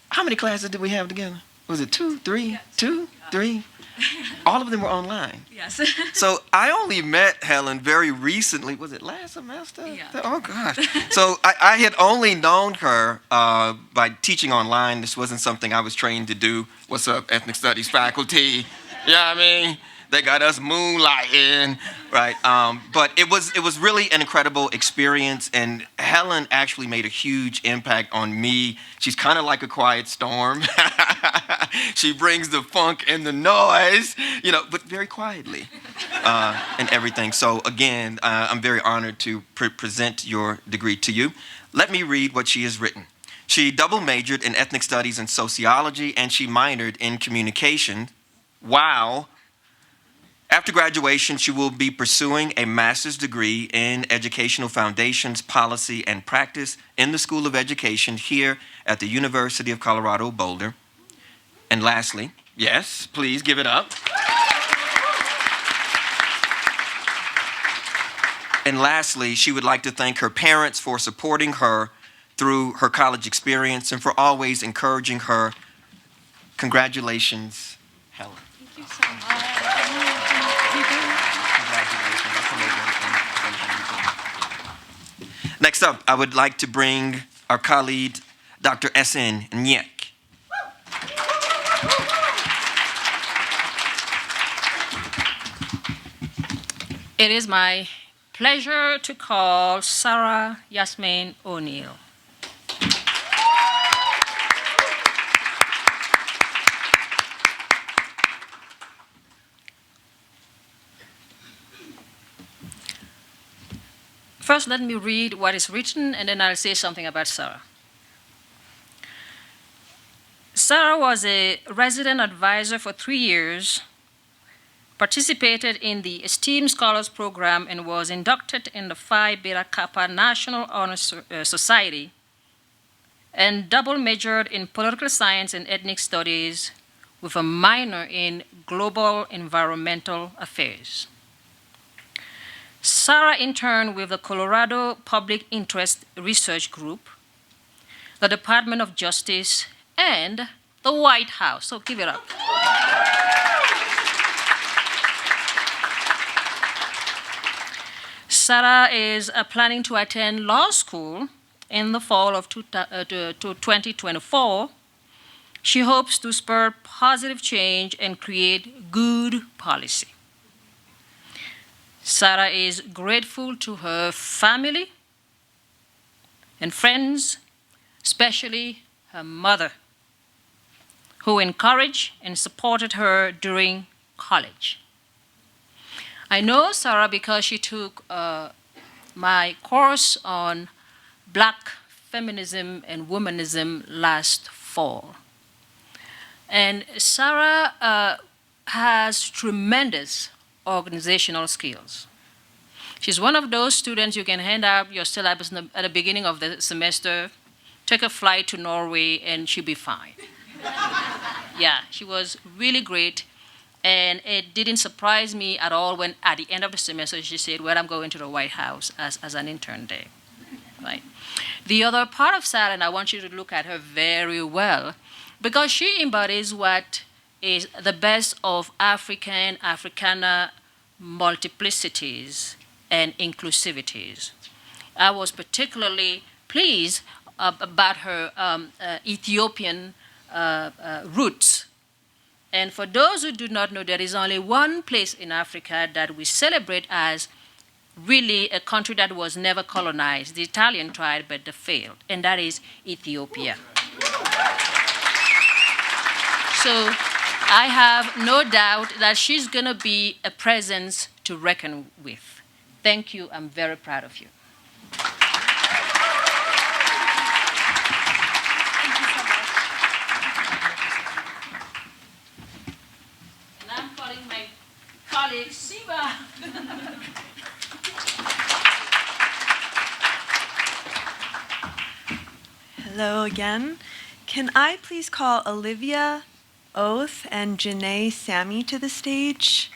How many classes did we have together? Was it 2, 3, yeah, 2, 3? All of them were online. Yes. So I only met Helen very recently. Was it last semester? Yeah. Oh, gosh. So I had only known her by teaching online. This wasn't something I was trained to do. What's up, ethnic studies faculty? Yeah, I mean, they got us moonlighting, right? But it was really an incredible experience, and Helen actually made a huge impact on me. She's kind of like a quiet storm. She brings the funk and the noise, but very quietly and everything. So again, I'm very honored to present your degree to you. Let me read what she has written. She double majored in ethnic studies and sociology, and she minored in communication. Wow. After graduation, she will be pursuing a master's degree in educational foundations, policy, and practice in the School of Education here at the University of Colorado Boulder. And lastly, yes, please give it up. And lastly, she would like to thank her parents for supporting her through her college experience and for always encouraging her. Congratulations, Helen. Thank you so much. Next up, I would like to bring our colleague, Dr. S.N. Nyek. It is my pleasure to call Sarah Yasmin O'Neill. First, let me read what is written, and then I'll say something about Sarah. Sarah was a resident advisor for 3 years, participated in the Esteemed Scholars Program, and was inducted in the Phi Beta Kappa National Honor Society, and double majored in political science and ethnic studies with a minor in global environmental affairs. Sarah interned with the Colorado Public Interest Research Group, the Department of Justice, and the White House. So give it up. Sarah is planning to attend law school in the fall of 2024. She hopes to spur positive change and create good policy. Sarah is grateful to her family and friends, especially her mother, who encouraged and supported her during college. I know Sarah because she took my course on Black feminism and womanism last fall. And Sarah has tremendous organizational skills. She's one of those students you can hand out your syllabus at the beginning of the semester, take a flight to Norway, and she'll be fine. Yeah, she was really great. And it didn't surprise me at all when at the end of the semester she said, well, I'm going to the White House as an intern there, right? The other part of Sal, and I want you to look at her very well, because she embodies what is the best of African, Africana multiplicities and inclusivities. I was particularly pleased about her Ethiopian roots. And for those who do not know, there is only one place in Africa that we celebrate as really a country that was never colonized. The Italian tried, but they failed, and that is Ethiopia. So I have no doubt that she's going to be a presence to reckon with. Thank you. I'm very proud of you. And I'm calling my colleague Siva. Hello again. Can I please call Olivia Oath and Janae Sammy to the stage?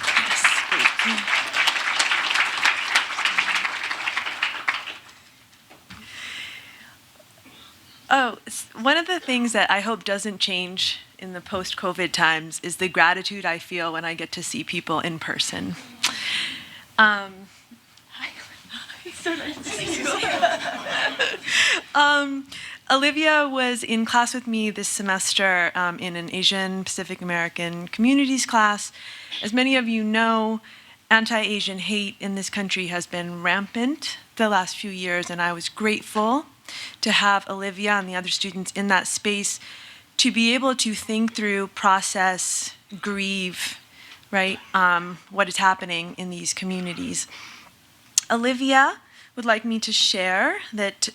Yes, thank you. Oh, one of the things that I hope doesn't change in the post-COVID times is the gratitude I feel when I get to see people in person. Hi. It's so nice to see you. Olivia was in class with me this semester in an Asian Pacific American communities class. As many of you know, anti-Asian hate in this country has been rampant the last few years, and I was grateful to have Olivia and the other students in that space to be able to think through, process, grieve, right, what is happening in these communities. Olivia would like me to share that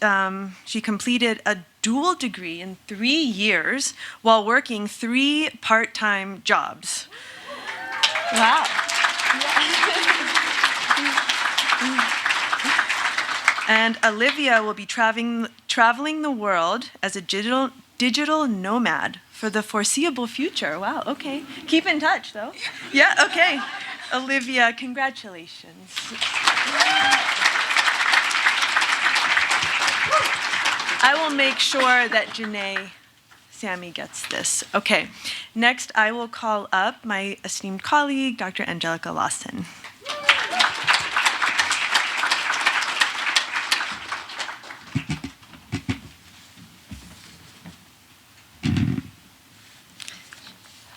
she completed a dual degree in 3 years while working 3 part-time jobs. Wow. And Olivia will be traveling the world as a digital nomad for the foreseeable future. Wow, okay. Keep in touch, though. Yeah, okay. Olivia, congratulations. I will make sure that Janae Sammy gets this. Okay. Next, I will call up my esteemed colleague, Dr. Angelica Lawson.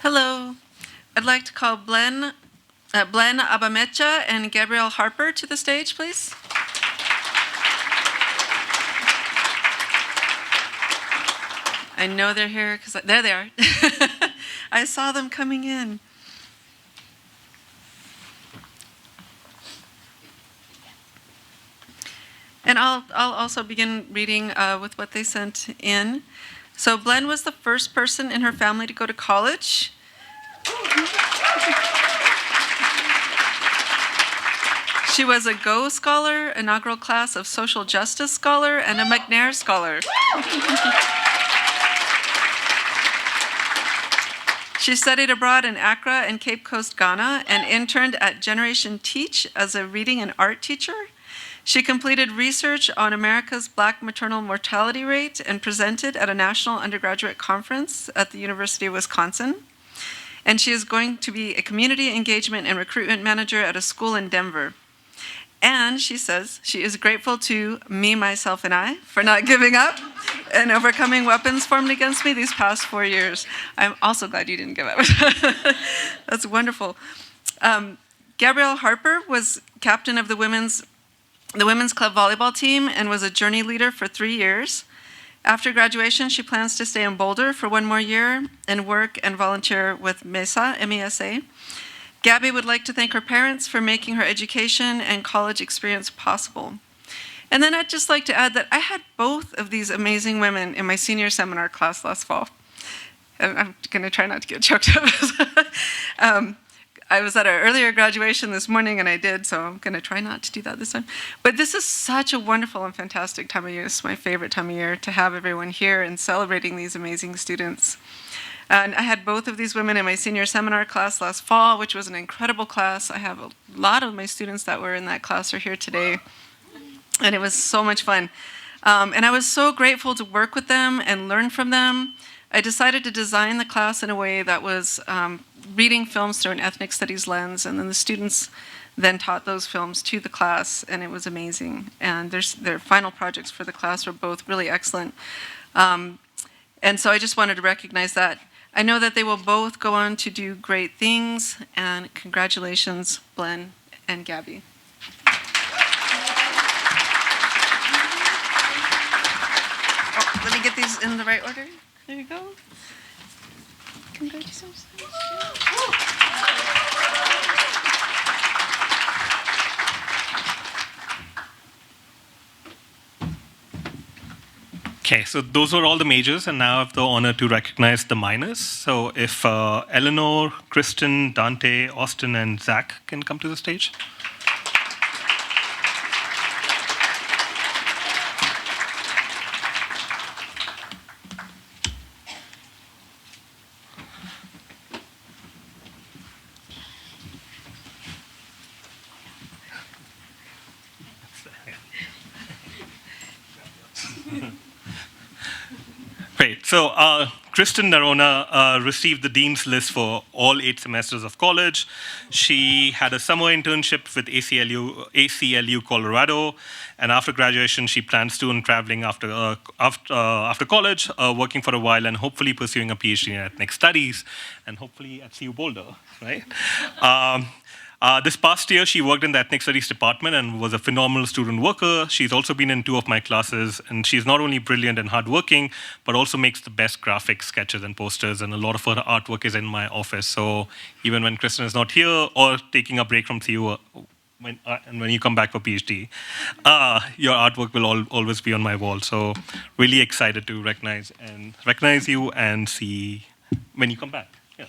Hello. I'd like to call Blen Abamecha and Gabrielle Harper to the stage, please. I know they're here because there they are. I saw them coming in. And I'll also begin reading with what they sent in. So Blen was the first person in her family to go to college. She was a Go Scholar, inaugural class of Social Justice Scholar, and a McNair Scholar. She studied abroad in Accra and Cape Coast, Ghana, and interned at Generation Teach as a reading and art teacher. She completed research on America's Black maternal mortality rate and presented at a national undergraduate conference at the University of Wisconsin. And she is going to be a community engagement and recruitment manager at a school in Denver. And she says she is grateful to me, myself, and I for not giving up and overcoming weapons formed against me these past 4 years. I'm also glad you didn't give up. That's wonderful. Gabrielle Harper was captain of the women's club volleyball team and was a journey leader for 3 years. After graduation, she plans to stay in Boulder for 1 more year and work and volunteer with MESA, M-E-S-A. Gabby would like to thank her parents for making her education and college experience possible. And then I'd just like to add that I had both of these amazing women in my senior seminar class last fall. And I'm going to try not to get choked up. I was at an earlier graduation this morning, and I did, so I'm going to try not to do that this time. But this is such a wonderful and fantastic time of year. It's my favorite time of year to have everyone here and celebrating these amazing students. And I had both of these women in my senior seminar class last fall, which was an incredible class. I have a lot of my students that were in that class are here today. And it was so much fun. And I was so grateful to work with them and learn from them. I decided to design the class in a way that was reading films through an ethnic studies lens, and then the students then taught those films to the class, and it was amazing. And their final projects for the class were both really excellent. And so I just wanted to recognize that. I know that they will both go on to do great things, and congratulations, Glenn and Gabby. Oh, let me get these in the right order. There you go. Congratulations. Okay, so those were all the majors, and now I have the honor to recognize the minors. So if Eleanor, Kristen, Dante, Austin, and Zach can come to the stage. Great. So Kristen Narona received the Dean's List for all 8 semesters of college. She had a summer internship with ACLU Colorado, and after graduation, she plans to traveling after college, working for a while, and hopefully pursuing a PhD in ethnic studies, and hopefully at CU Boulder, right? This past year, she worked in the Ethnic Studies department and was a phenomenal student worker. She's also been in 2 of my classes, and she's not only brilliant and hardworking, but also makes the best graphics, sketches, and posters, and a lot of her artwork is in my office. So even when Kristen is not here or taking a break from CU, and when you come back for PhD, your artwork will always be on my wall. So really excited to recognize you and see when you come back. Yeah.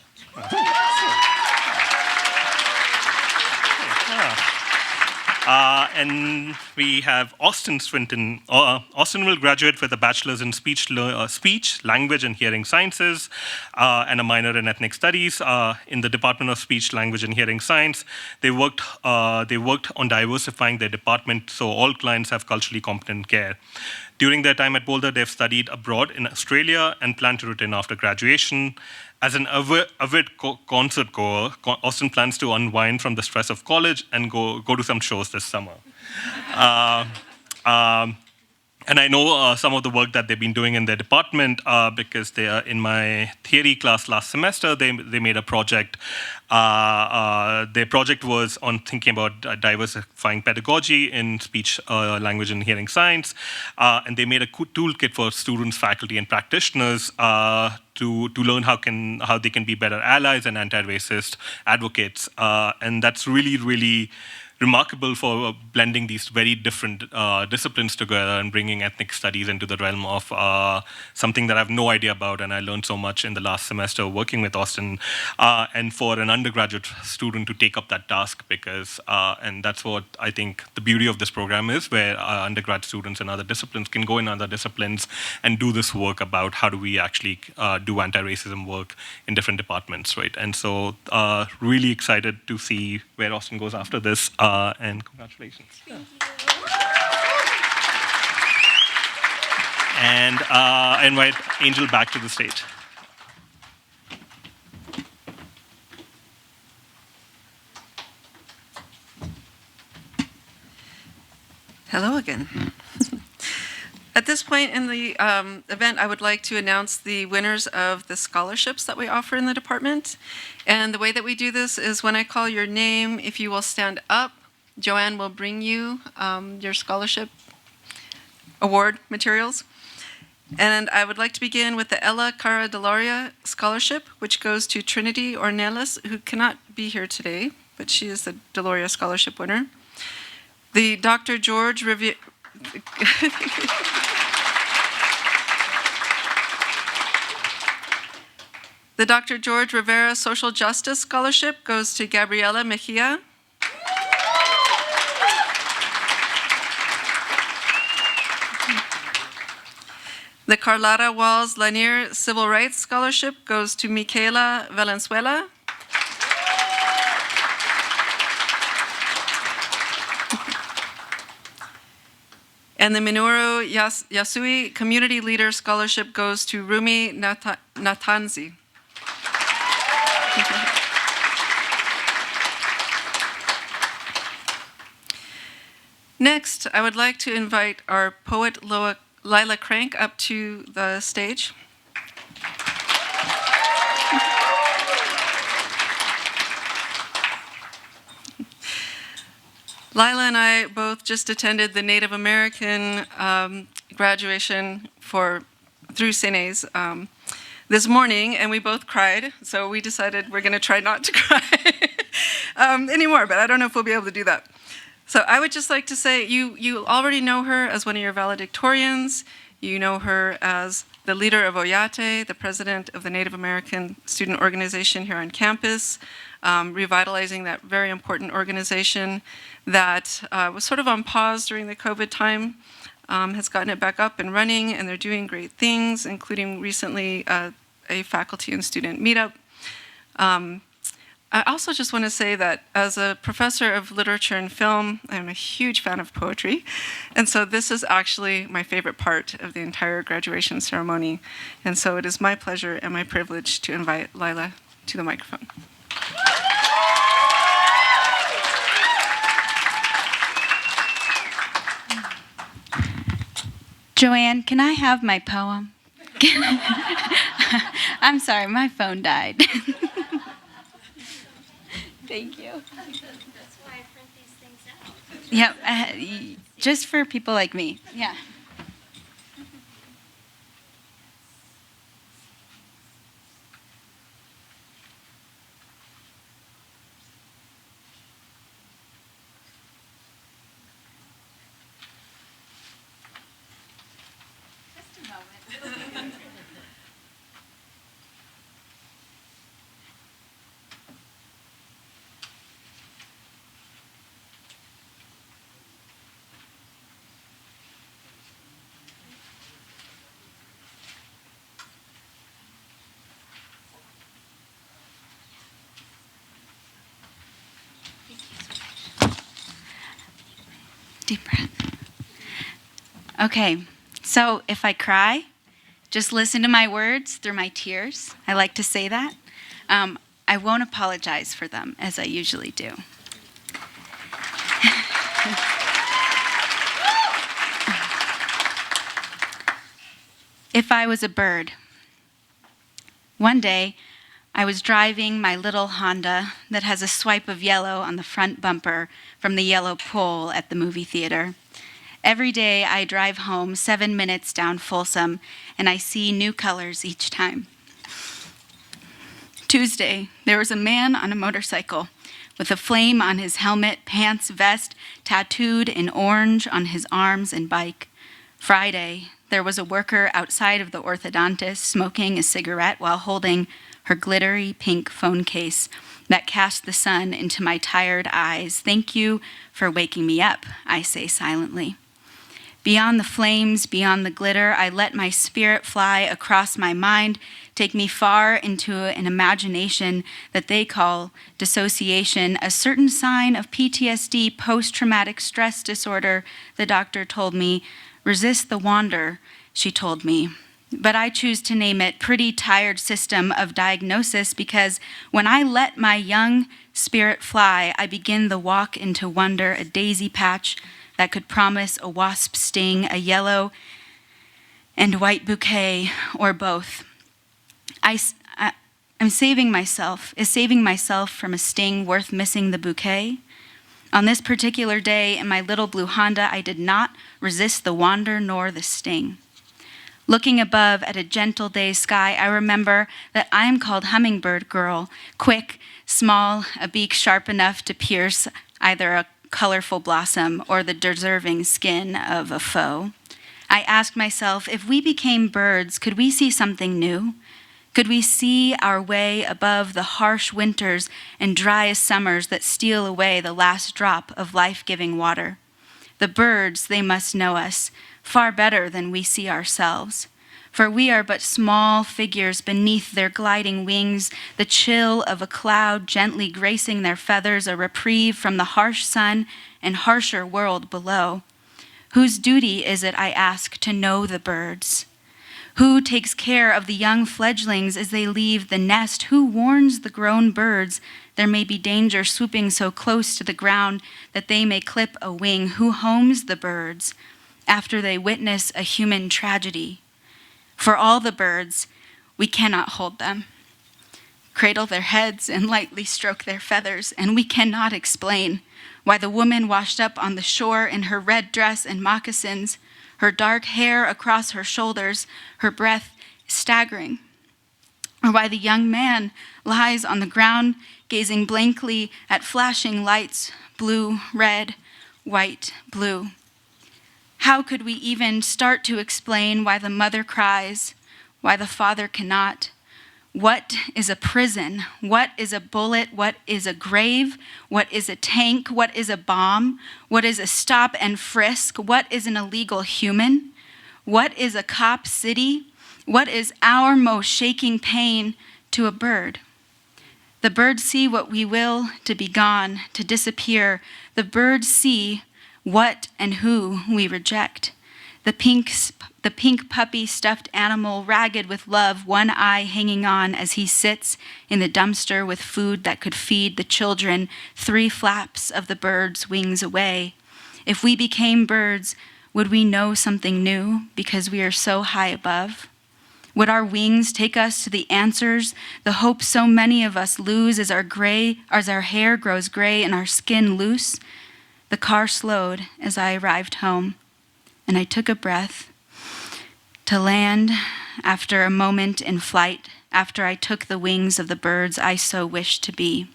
And we have Austin Swinton. Austin will graduate with a bachelor's in speech, language, and hearing sciences, and a minor in ethnic studies in the Department of Speech, Language, and Hearing Science. They worked on diversifying their department so all clients have culturally competent care. During their time at Boulder, they've studied abroad in Australia and plan to return after graduation. As an avid concert goer, Austin plans to unwind from the stress of college and go to some shows this summer. And I know some of the work that they've been doing in their department because they are in my theory class last semester. They made a project. Their project was on thinking about diversifying pedagogy in speech, language, and hearing science. And they made a toolkit for students, faculty, and practitioners to learn how they can be better allies and anti-racist advocates. And that's really, really remarkable for blending these very different disciplines together and bringing ethnic studies into the realm of something that I have no idea about, and I learned so much in the last semester working with Austin, and for an undergraduate student to take up that task because, and that's what I think the beauty of this program is, where undergrad students in other disciplines can go in other disciplines and do this work about how do we actually do anti-racism work in different departments, right? And so really excited to see where Austin goes after this. And congratulations. Yeah. And I invite Angel back to the stage. Hello again. At this point in the event, I would like to announce the winners of the scholarships that we offer in the department. And the way that we do this is when I call your name, if you will stand up, Joanne will bring you your scholarship award materials. And I would like to begin with the Ella Cara Delaria Scholarship, which goes to Trinity Ornelas, who cannot be here today, but she is the Deloria Scholarship winner. The Dr. George Riviere... The Dr. George Rivera Social Justice Scholarship goes to Gabriela Mejia. The Carlotta Walls Lanier Civil Rights Scholarship goes to Michaela Valenzuela. And the Minoru Yasui Community Leader Scholarship goes to Rumi Natanzi. Next, I would like to invite our poet Lila Crank up to the stage. Lila and I both just attended the Native American graduation through CNA's this morning, and we both cried, so we decided we're going to try not to cry anymore, but I don't know if we'll be able to do that. So I would just like to say, you already know her as one of your valedictorians. You know her as the leader of Oyate, the president of the Native American Student Organization here on campus, revitalizing that very important organization that was sort of on pause during the COVID time, has gotten it back up and running, and they're doing great things, including recently a faculty and student meetup. I also just want to say that as a professor of literature and film, I'm a huge fan of poetry. And so this is actually my favorite part of the entire graduation ceremony. And so it is my pleasure and my privilege to invite Lila to the microphone. Joanne, can I have my poem? I'm sorry, my phone died. Thank you. That's why I print these things out. Yep, just for people like me. Yeah. Just a moment. Deep breath. Okay, so if I cry, just listen to my words through my tears. I like to say that. I won't apologize for them, as I usually do. If I was a bird. One day, I was driving my little Honda that has a swipe of yellow on the front bumper from the yellow pole at the movie theater. Every day I drive home 7 minutes down Folsom, and I see new colors each time. Tuesday, there was a man on a motorcycle with a flame on his helmet, pants, vest, tattooed in orange on his arms and bike. Friday, there was a worker outside of the orthodontist smoking a cigarette while holding her glittery pink phone case that cast the sun into my tired eyes. Thank you for waking me up, I say silently. Beyond the flames, beyond the glitter, I let my spirit fly across my mind, take me far into an imagination that they call dissociation, a certain sign of PTSD, post-traumatic stress disorder, the doctor told me. Resist the wander, she told me. But I choose to name it pretty tired system of diagnosis because when I let my young spirit fly, I begin the walk into wonder, a daisy patch that could promise a wasp sting, a yellow and white bouquet, or both. I'm saving myself. Is saving myself from a sting worth missing the bouquet? On this particular day in my little blue Honda, I did not resist the wander nor the sting. Looking above at a gentle day sky, I remember that I am called Hummingbird Girl, quick, small, a beak sharp enough to pierce either a colorful blossom or the deserving skin of a foe. I asked myself, if we became birds, could we see something new? Could we see our way above the harsh winters and dry summers that steal away the last drop of life-giving water? The birds, they must know us far better than we see ourselves. For we are but small figures beneath their gliding wings, the chill of a cloud gently gracing their feathers, a reprieve from the harsh sun and harsher world below. Whose duty is it, I ask, to know the birds? Who takes care of the young fledglings as they leave the nest? Who warns the grown birds there may be danger swooping so close to the ground that they may clip a wing? Who homes the birds after they witness a human tragedy? For all the birds, we cannot hold them, cradle their heads and lightly stroke their feathers, and we cannot explain why the woman washed up on the shore in her red dress and moccasins, her dark hair across her shoulders, her breath staggering, or why the young man lies on the ground gazing blankly at flashing lights, blue, red, white, blue. How could we even start to explain why the mother cries, why the father cannot? What is a prison? What is a bullet? What is a grave? What is a tank? What is a bomb? What is a stop and frisk? What is an illegal human? What is a cop city? What is our most shaking pain to a bird? The birds see what we will to be gone, to disappear. The birds see what and who we reject. The pink puppy stuffed animal, ragged with love, one eye hanging on as he sits in the dumpster with food that could feed the children, 3 flaps of the bird's wings away. If we became birds, would we know something new because we are so high above? Would our wings take us to the answers, the hope so many of us lose as our hair grows gray and our skin loose? The car slowed as I arrived home, and I took a breath to land after a moment in flight, after I took the wings of the birds I so wished to be.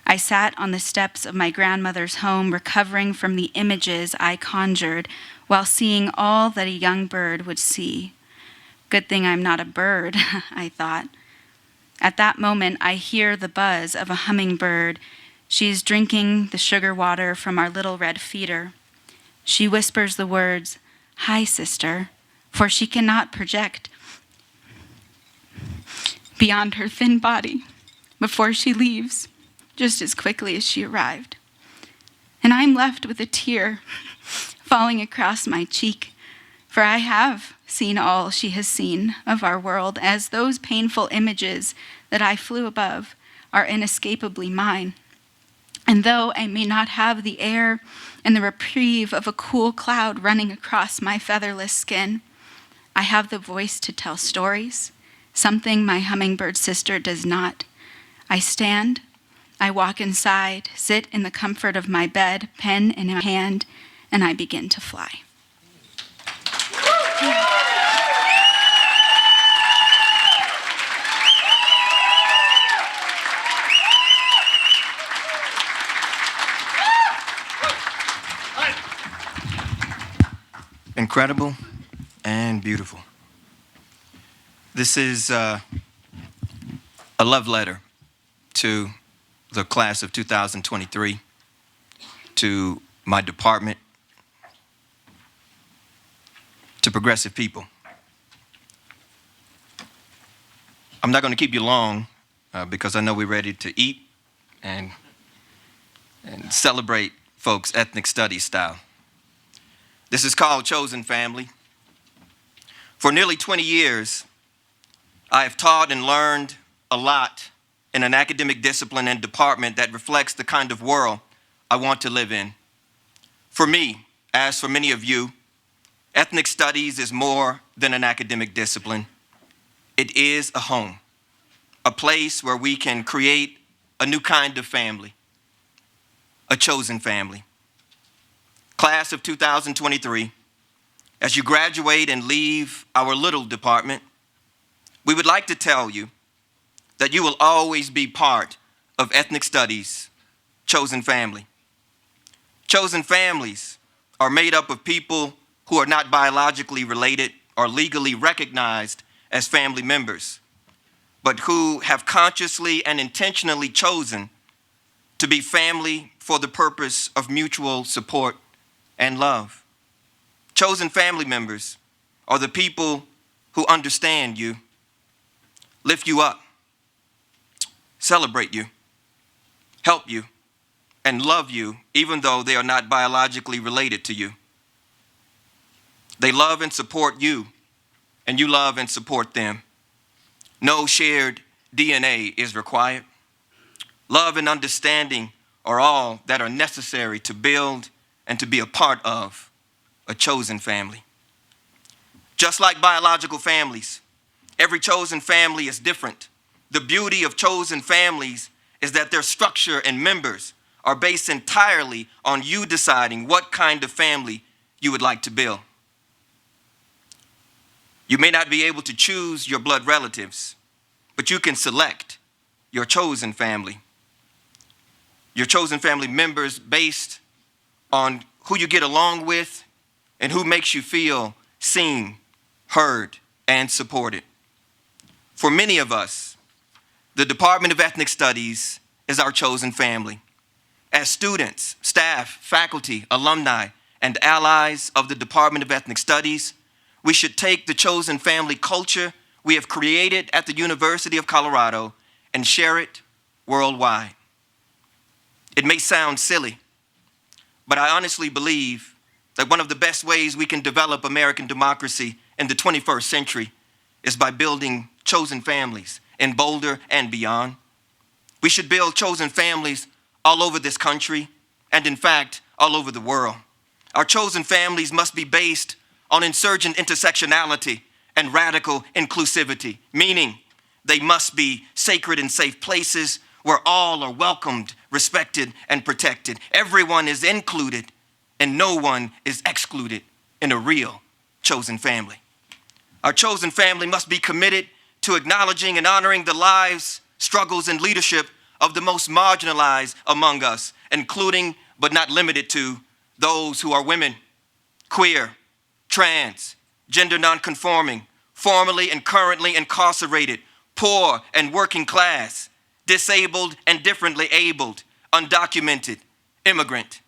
I sat on the steps of my grandmother's home, recovering from the images I conjured while seeing all that a young bird would see. Good thing I'm not a bird, I thought. At that moment, I hear the buzz of a hummingbird. She is drinking the sugar water from our little red feeder. She whispers the words, "Hi, sister," for she cannot project beyond her thin body before she leaves, just as quickly as she arrived. And I'm left with a tear falling across my cheek, for I have seen all she has seen of our world, as those painful images that I flew above are inescapably mine. And though I may not have the air and the reprieve of a cool cloud running across my featherless skin, I have the voice to tell stories, something my hummingbird sister does not. I stand, I walk inside, sit in the comfort of my bed, pen in my hand, and I begin to fly. Incredible and beautiful. This is a love letter to the class of 2023, to my department, to progressive people. I'm not going to keep you long because I know we're ready to eat and celebrate folks' ethnic studies style. This is called Chosen Family. For nearly 20 years, I have taught and learned a lot in an academic discipline and department that reflects the kind of world I want to live in. For me, as for many of you, ethnic studies is more than an academic discipline. It is a home, a place where we can create a new kind of family, a chosen family. Class of 2023, as you graduate and leave our little department, we would like to tell you that you will always be part of ethnic studies, chosen family. Chosen families are made up of people who are not biologically related or legally recognized as family members, but who have consciously and intentionally chosen to be family for the purpose of mutual support and love. Chosen family members are the people who understand you, lift you up, celebrate you, help you, and love you even though they are not biologically related to you. They love and support you, and you love and support them. No shared DNA is required. Love and understanding are all that are necessary to build and to be a part of a chosen family. Just like biological families, every chosen family is different. The beauty of chosen families is that their structure and members are based entirely on you deciding what kind of family you would like to build. You may not be able to choose your blood relatives, but you can select your chosen family. Your chosen family members based on who you get along with and who makes you feel seen, heard, and supported. For many of us, the Department of Ethnic Studies is our chosen family. As students, staff, faculty, alumni, and allies of the Department of Ethnic Studies, we should take the chosen family culture we have created at the University of Colorado and share it worldwide. It may sound silly, but I honestly believe that one of the best ways we can develop American democracy in the 21st century is by building chosen families in Boulder and beyond. We should build chosen families all over this country and, in fact, all over the world. Our chosen families must be based on insurgent intersectionality and radical inclusivity, meaning they must be sacred and safe places where all are welcomed, respected, and protected. Everyone is included and no one is excluded in a real chosen family. Our chosen family must be committed to acknowledging and honoring the lives, struggles, and leadership of the most marginalized among us, including but not limited to those who are women, queer, trans, gender nonconforming, formerly and currently incarcerated, poor and working class, disabled and differently abled, undocumented, immigrant,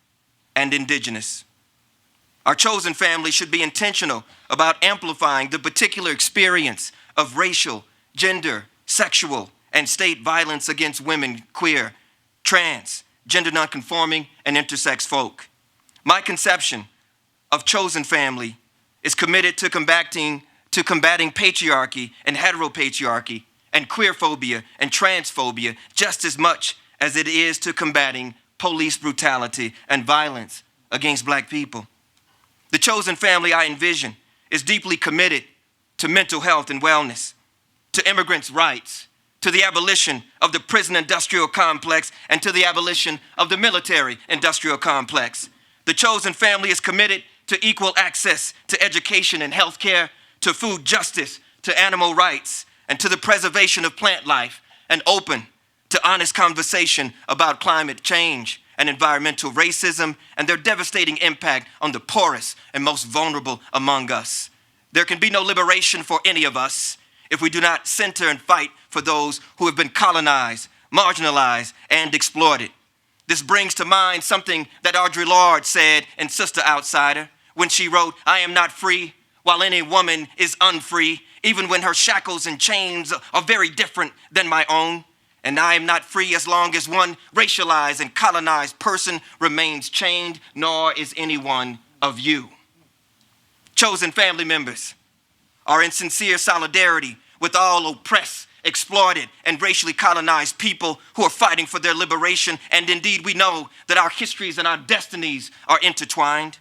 and indigenous. Our chosen family should be intentional about amplifying the particular experience of racial, gender, sexual, and state violence against women, queer, trans, gender nonconforming, and intersex folk. My conception of chosen family is committed to combating patriarchy and heteropatriarchy and queerphobia and transphobia just as much as it is to combating police brutality and violence against Black people. The chosen family I envision is deeply committed to mental health and wellness, to immigrants' rights, to the abolition of the prison industrial complex, and to the abolition of the military industrial complex. The chosen family is committed to equal access to education and health care, to food justice, to animal rights, and to the preservation of plant life, and open to honest conversation about climate change and environmental racism and their devastating impact on the poorest and most vulnerable among us. There can be no liberation for any of us if we do not center and fight for those who have been colonized, marginalized, and exploited. This brings to mind something that Audre Lorde said in Sister Outsider when she wrote, "I am not free while any woman is unfree, even when her shackles and chains are very different than my own. And I am not free as long as one racialized and colonized person remains chained, nor is any one of you." Chosen family members are in sincere solidarity with all oppressed, exploited, and racially colonized people who are fighting for their liberation. And indeed, we know that our histories and our destinies are intertwined.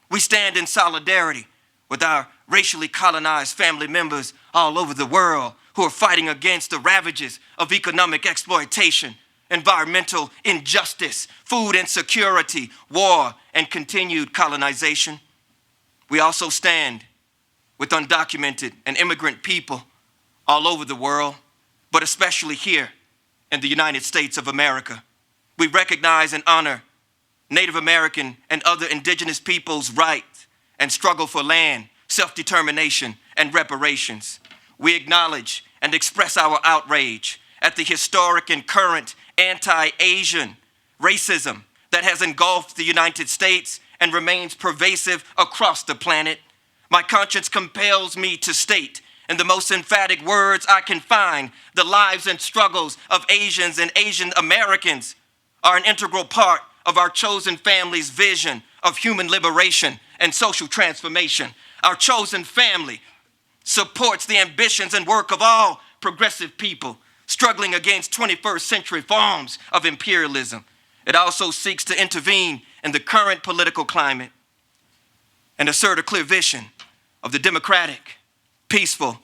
We stand in solidarity with our racially colonized family members all over the world who are fighting against the ravages of economic exploitation, environmental injustice, food insecurity, war, and continued colonization. We also stand with undocumented and immigrant people all over the world, but especially here in the United States of America. We recognize and honor Native American and other indigenous peoples' rights and struggle for land, self-determination, and reparations. We acknowledge and express our outrage at the historic and current anti-Asian racism that has engulfed the United States and remains pervasive across the planet. My conscience compels me to state In the most emphatic words I can find, the lives and struggles of Asians and Asian Americans are an integral part of our chosen family's vision of human liberation and social transformation. Our chosen family supports the ambitions and work of all progressive people struggling against 21st century forms of imperialism. It also seeks to intervene in the current political climate and assert a clear vision of the democratic, peaceful,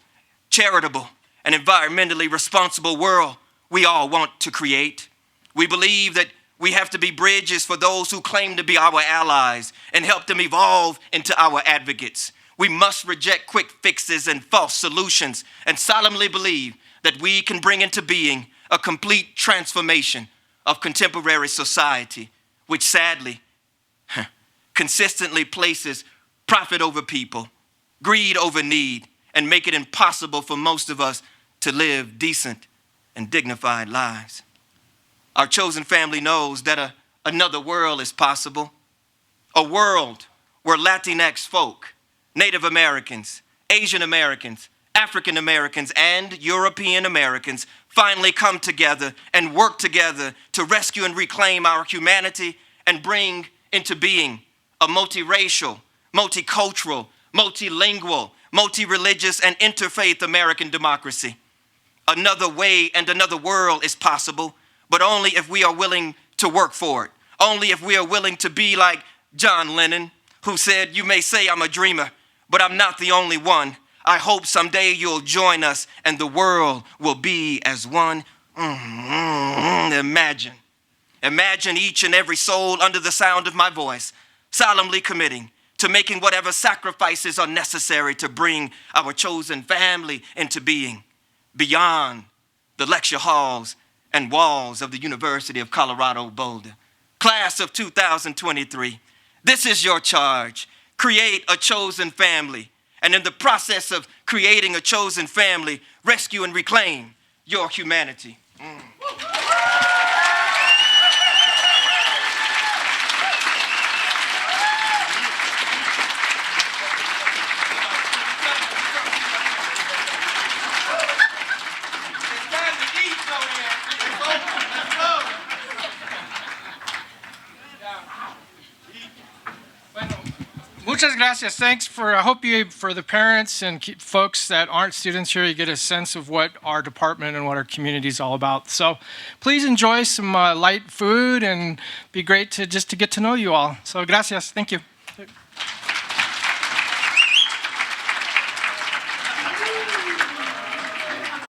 charitable, and environmentally responsible world we all want to create. We believe that we have to be bridges for those who claim to be our allies and help them evolve into our advocates. We must reject quick fixes and false solutions and solemnly believe that we can bring into being a complete transformation of contemporary society, which sadly consistently places profit over people, greed over need, and make it impossible for most of us to live decent and dignified lives. Our chosen family knows that another world is possible, a world where Latinx folk, Native Americans, Asian Americans, African Americans, and European Americans finally come together and work together to rescue and reclaim our humanity and bring into being a multiracial, multicultural, multilingual, multi-religious, and interfaith American democracy. Another way and another world is possible, but only if we are willing to work for it. Only if we are willing to be like John Lennon, who said, "You may say I'm a dreamer, but I'm not the only one. I hope someday you'll join us and the world will be as one." Imagine each and every soul under the sound of my voice solemnly committing to making whatever sacrifices are necessary to bring our chosen family into being beyond the lecture halls and walls of the University of Colorado Boulder. Class of 2023, this is your charge. Create a chosen family. And in the process of creating a chosen family, rescue and reclaim your humanity. Muchas gracias. Thanks for, I hope you, for the parents and folks that aren't students here, you get a sense of what our department and what our community is all about. So please enjoy some light food and be great to just to get to know you all. So gracias. Thank you.